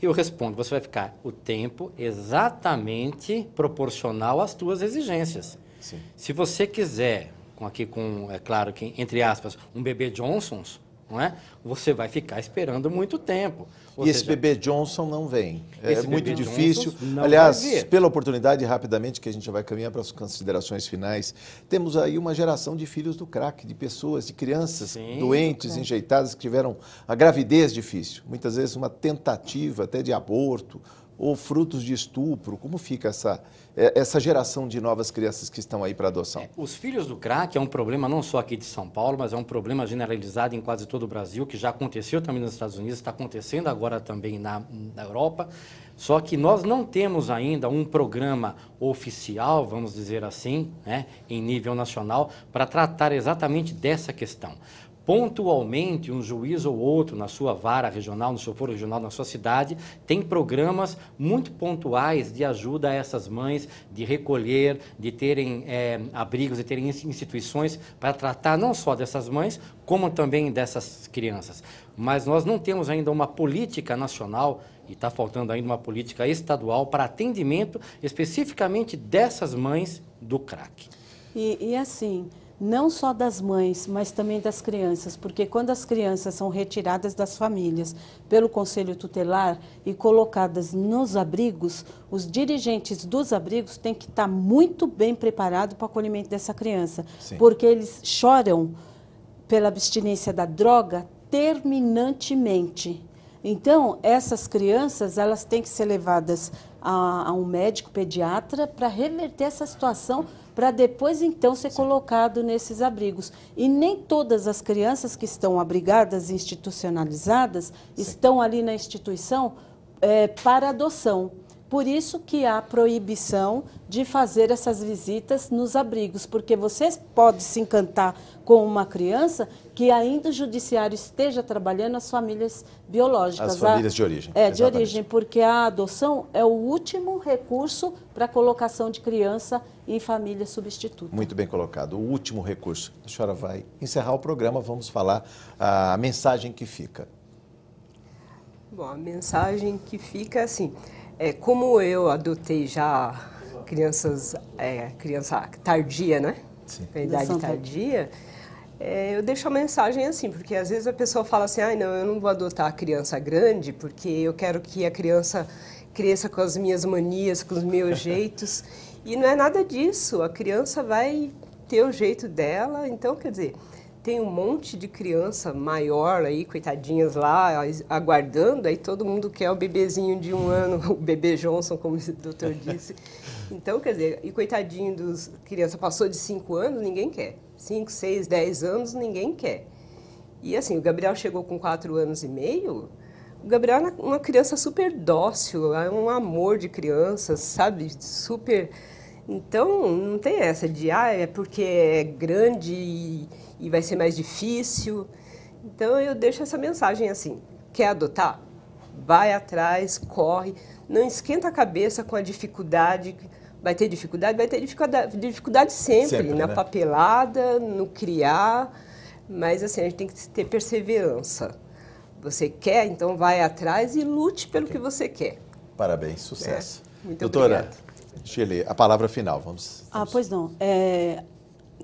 E eu respondo, você vai ficar o tempo exatamente proporcional às tuas exigências. Sim. Se você quiser, é claro que entre aspas, um bebê Johnson's, não é? Você vai ficar esperando muito tempo. E esse bebê Johnson não vem. É muito difícil. Aliás, pela oportunidade, rapidamente, que a gente já vai caminhar para as considerações finais, temos aí uma geração de filhos do crack, de pessoas, de crianças doentes, enjeitadas, que tiveram a gravidez difícil. Muitas vezes uma tentativa até de aborto ou frutos de estupro. Como fica essa geração de novas crianças que estão aí para adoção? Os filhos do crack é um problema não só aqui de São Paulo, mas é um problema generalizado em quase todo o Brasil, que já aconteceu também nos Estados Unidos, está acontecendo agora também na Europa. Só que nós não temos ainda um programa oficial, vamos dizer assim, em nível nacional, para tratar exatamente dessa questão. Pontualmente, um juiz ou outro na sua vara regional, no seu foro regional, na sua cidade, tem programas muito pontuais de ajuda a essas mães, de recolher, de terem abrigos, de terem instituições para tratar não só dessas mães, como também dessas crianças. Mas nós não temos ainda uma política nacional, e está faltando ainda uma política estadual para atendimento especificamente dessas mães do crack. E assim... não só das mães, mas também das crianças, porque quando as crianças são retiradas das famílias pelo Conselho Tutelar e colocadas nos abrigos, os dirigentes dos abrigos têm que estar muito bem preparados para o acolhimento dessa criança, Sim. porque eles choram pela abstinência da droga terminantemente. Então, essas crianças, elas têm que ser levadas a um médico pediatra para reverter essa situação, para depois, então, ser colocado nesses abrigos. E nem todas as crianças que estão abrigadas, institucionalizadas, estão ali na instituição para adoção. Por isso que há proibição de fazer essas visitas nos abrigos, porque você pode se encantar com uma criança que ainda o judiciário esteja trabalhando as famílias biológicas. As famílias de origem. De origem, porque a adoção é o último recurso para a colocação de criança em família substituta. Muito bem colocado. O último recurso. A senhora vai encerrar o programa, vamos falar a mensagem que fica. Bom, a mensagem que fica é assim... como eu adotei já criança tardia, né? Sim. Com idade tardia, eu deixo a mensagem assim, porque às vezes a pessoa fala assim, não, eu não vou adotar a criança grande, porque eu quero que a criança cresça com as minhas manias, com os meus jeitos, e não é nada disso, a criança vai ter o jeito dela, então, quer dizer... Tem um monte de criança maior aí, coitadinhas lá, aguardando, aí todo mundo quer o bebezinho de 1 ano, o bebê Johnson, como o doutor disse. Então, quer dizer, e coitadinho dos criança passou de 5 anos, ninguém quer. 5, 6, 10 anos, ninguém quer. E assim, o Gabriel chegou com 4 anos e meio, o Gabriel é uma criança super dócil, é um amor de criança, sabe, super... Então, não tem essa de, é porque é grande e vai ser mais difícil. Então, eu deixo essa mensagem assim, quer adotar? Vai atrás, corre, não esquenta a cabeça com a dificuldade. Vai ter dificuldade sempre na papelada, no criar, mas assim, a gente tem que ter perseverança. Você quer, então vai atrás e lute pelo que você quer. Parabéns, sucesso. Muito doutora, obrigada. Shirley, a palavra final, vamos... Pois não.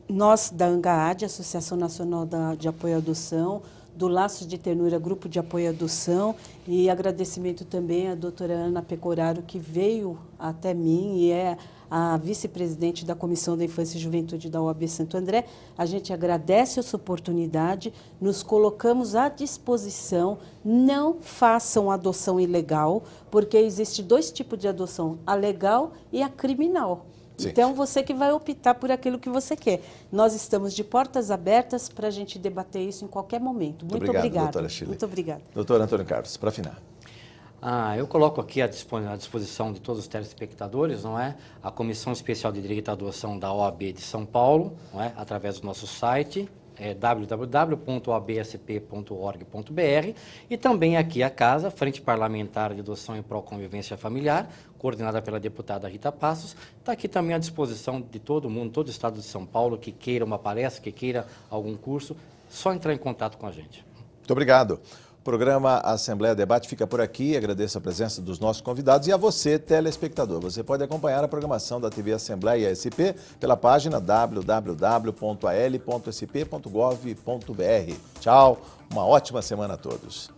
Nós, da ANGAAD, Associação Nacional de Apoio à Adoção, do Laços de Ternura, Grupo de Apoio à Adoção, e agradecimento também à doutora Ana Pecoraro, que veio até mim e é a vice-presidente da Comissão da Infância e Juventude da OAB Santo André. A gente agradece essa oportunidade, nos colocamos à disposição, não façam adoção ilegal, porque existe 2 tipos de adoção, a legal e a criminal. Sim. Então, você que vai optar por aquilo que você quer. Nós estamos de portas abertas para a gente debater isso em qualquer momento. Muito obrigada. Doutora Shirley. Muito obrigada. Doutor Antônio Carlos, para afinar. Eu coloco aqui à disposição de todos os telespectadores, não é? A Comissão Especial de Direito à Adoção da OAB de São Paulo, não é? Através do nosso site, www.oabsp.org.br, e também aqui a casa, Frente Parlamentar de Adoção e Pró-Convivência Familiar, coordenada pela deputada Rita Passos. Está aqui também à disposição de todo mundo, todo o estado de São Paulo, que queira uma palestra, que queira algum curso, só entrar em contato com a gente. Muito obrigado. O programa Assembleia Debate fica por aqui. Agradeço a presença dos nossos convidados e a você, telespectador. Você pode acompanhar a programação da TV Assembleia SP pela página www.al.sp.gov.br. Tchau, uma ótima semana a todos.